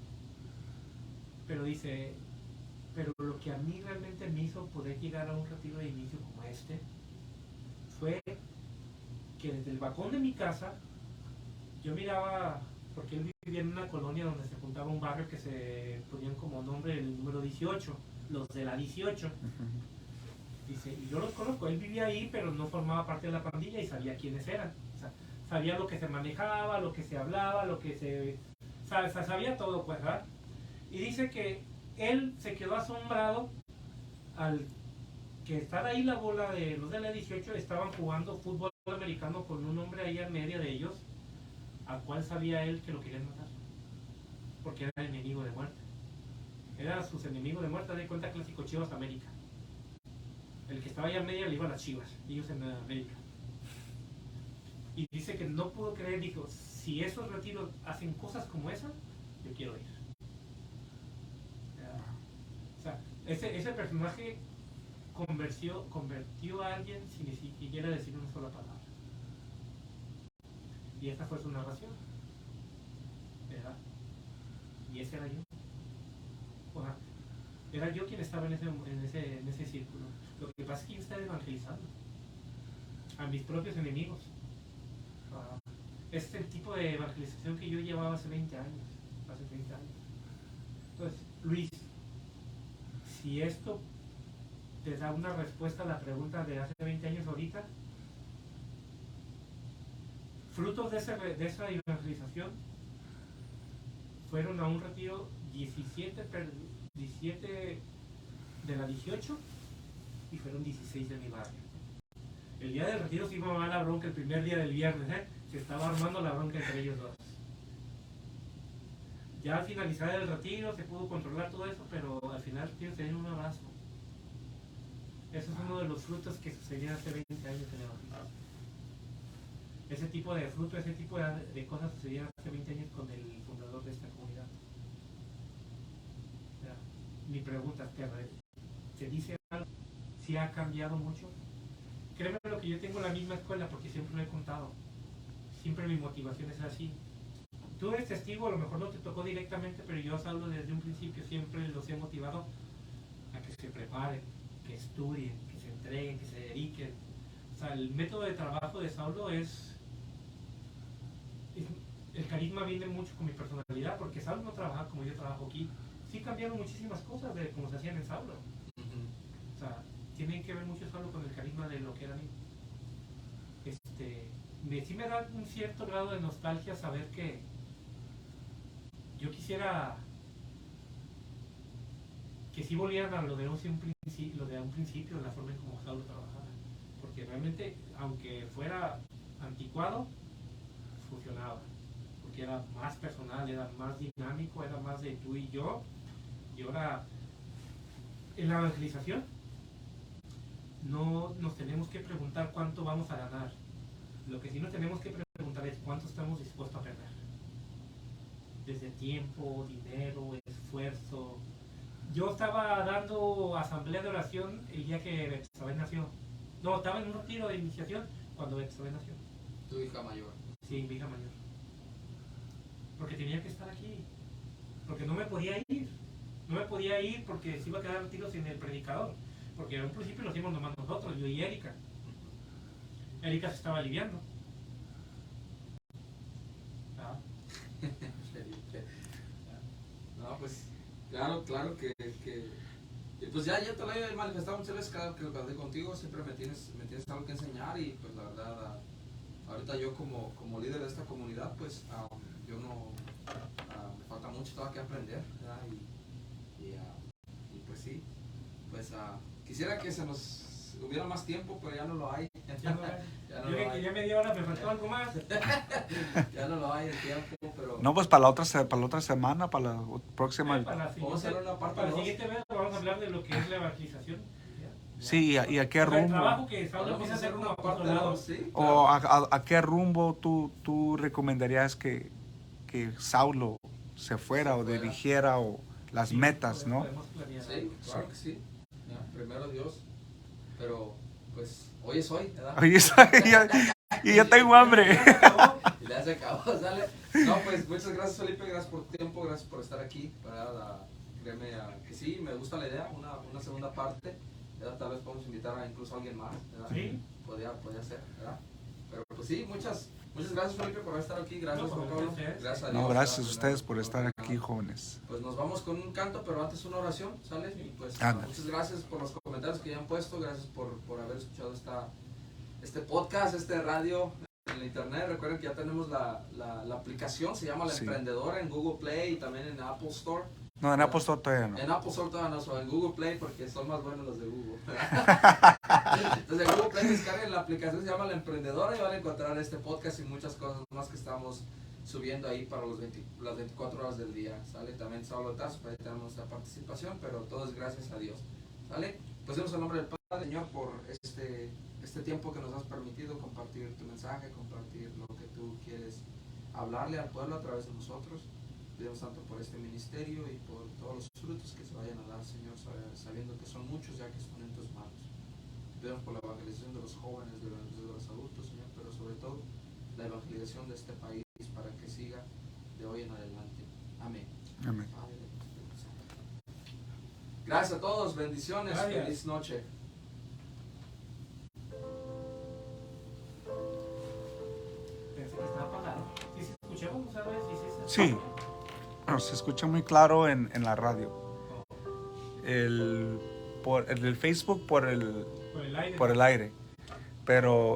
Pero dice, pero lo que a mí realmente me hizo poder llegar a un retiro de inicio como este, fue que desde el balcón de mi casa, yo miraba, porque él vivía en una colonia donde se juntaba un barrio que se ponían como nombre el número 18, los de la 18. Dice, y yo los conozco, él vivía ahí, pero no formaba parte de la pandilla y sabía quiénes eran. O sea, sabía lo que se manejaba, lo que se hablaba, sabía todo, pues, ¿verdad? Y dice que él se quedó asombrado al que estar ahí la bola de los de la 18 estaban jugando fútbol americano con un hombre ahí en medio de ellos, al cual sabía él que lo querían matar, porque era enemigo de muerte. Era sus enemigos de muerte, de cuenta clásico Chivas América. El que estaba allá en medio le iba a las Chivas, ellos en América. Y dice que no pudo creer, dijo, si esos retiros hacen cosas como esa, yo quiero ir. O sea, ese personaje convirtió a alguien sin ni siquiera decir una sola palabra. Y esta fue su narración, ¿verdad? Y ese era yo. O sea, era yo quien estaba en ese círculo. Lo que pasa es que yo estaba evangelizando a mis propios enemigos. Este es el tipo de evangelización que yo llevaba hace 20 años. Entonces, Luis, si esto te da una respuesta a la pregunta de hace 20 años ahorita, frutos de esa evangelización fueron a un retiro 17 de la 18 y fueron 16 de mi barrio. El día del retiro sí iba a la bronca el primer día del viernes, se estaba armando la bronca entre ellos dos. Ya al finalizar el retiro se pudo controlar todo eso, pero al final del retiro se dieron un abrazo. Eso es uno de los frutos que sucedían hace 20 años en el evangelio. Ese tipo de fruto, ese tipo de cosas sucedían hace 20 años con el fundador de esta comunidad. O sea, mi pregunta, ¿te dice algo? ¿Si ha cambiado mucho? Créeme lo que yo tengo la misma escuela porque siempre lo he contado. Siempre mi motivación es así. Tú eres testigo, a lo mejor no te tocó directamente, pero yo os hablo desde un principio, siempre los he motivado a que se preparen, que estudien, que se entreguen, que se dediquen. O sea, el método de trabajo de Saulo es el carisma viene mucho con mi personalidad, porque Saulo no trabaja como yo trabajo aquí. Sí cambiaron muchísimas cosas de cómo se hacían en Saulo. O sea, tienen que ver mucho Saulo con el carisma de lo que era a mí. Sí me da un cierto grado de nostalgia saber que yo quisiera que sí volvieran a lo de un principio, la forma en cómo Saulo trabajaba. Porque realmente, aunque fuera anticuado, funcionaba. Porque era más personal, era más dinámico, era más de tú y yo. Y ahora, en la evangelización, no nos tenemos que preguntar cuánto vamos a ganar. Lo que sí nos tenemos que preguntar es cuánto estamos dispuestos a perder. Desde tiempo, dinero, esfuerzo. Yo estaba dando asamblea de oración el día que Betsabé nació. No, estaba en un retiro de iniciación cuando Betsabé nació. Tu hija mayor. Sí, mi hija mayor. Porque tenía que estar aquí. Porque no me podía ir. No me podía ir porque se iba a quedar retiro sin el predicador. Porque en un principio lo hicimos nomás nosotros, yo y Erika. Erika se estaba aliviando. No, pues, claro que y pues ya te lo he manifestado muchas veces cada vez que hablé contigo, siempre me tienes algo que enseñar y pues la verdad, ahorita yo como líder de esta comunidad, pues yo no, me falta mucho todavía que aprender, ¿verdad? Y pues sí, pues quisiera que se nos hubiera más tiempo, pero ya no lo hay. Ya no hay. Ya no Yo lo que hay. quería media hora, me faltó algo más. Ya no lo hay el tiempo, pero... No, pues para la otra semana, para la próxima. Para la Vamos a hacer una parte para el dos. siguiente mes vamos a hablar de lo que es la evangelización. Sí, ¿y a qué O sea, el rumbo? trabajo que Saulo Vamos empieza a a hacer hacer como una parte apostolado. 2, sí. ¿O a qué rumbo tú recomendarías que Saulo se fuera o dirigiera o las metas, ¿no? Podemos planear Sí, algo. claro que sí. Ya, primero Dios. Pero, pues, hoy es hoy, ¿verdad? Oye, y ya tengo hambre. Y ya se acabó, ¿sale? No, pues, muchas gracias, Felipe. Gracias por tu tiempo, gracias por estar aquí. ¿Verdad? Créeme que sí, me gusta la idea, una segunda parte. ¿Verdad? Tal vez podemos invitar a incluso a alguien más, ¿verdad? Sí. Podría ser, ¿verdad? Pero, pues sí, muchas gracias, Felipe, por estar aquí. Gracias, No, Juan por Pablo. placer. Gracias a Dios. No, gracias a ¿verdad? ustedes por estar aquí, jóvenes. Pues nos vamos con un canto, pero antes una oración, ¿sale? Y pues Ándale. muchas gracias por los comentarios que ya han puesto, gracias por haber escuchado este podcast, este radio en la internet. Recuerden que ya tenemos la aplicación, se llama La Sí. Emprendedora en Google Play y también en Apple Store. No, en Apple Store todavía no. En Apple Store todavía no, so en Google Play porque son más buenos los de Google. Entonces en Google Play descarguen la aplicación, se llama La Emprendedora y van a encontrar este podcast y muchas cosas más que estamos subiendo ahí para las 24 horas del día, ¿sale? También Saulo Tazo, ahí tenemos nuestra participación, pero todo es gracias a Dios, ¿sale? Pues demos el nombre del Padre, Señor, por este tiempo que nos has permitido compartir tu mensaje, compartir lo que tú quieres hablarle al pueblo a través de nosotros. Pedimos tanto por este ministerio y por todos los frutos que se vayan a dar, Señor, sabiendo que son muchos ya que están en tus manos. Pedimos por la evangelización de los jóvenes, de los adultos, Señor, pero sobre todo la evangelización de este país para que siga de hoy en adelante. Amén. Amén. Gracias a todos, bendiciones, Gracias. feliz noche. Pensé que estaba apagado. ¿Sí se escuchamos, sabes? Sí, bueno, se escucha muy claro en la radio. El del Facebook por el Por el aire. aire. Pero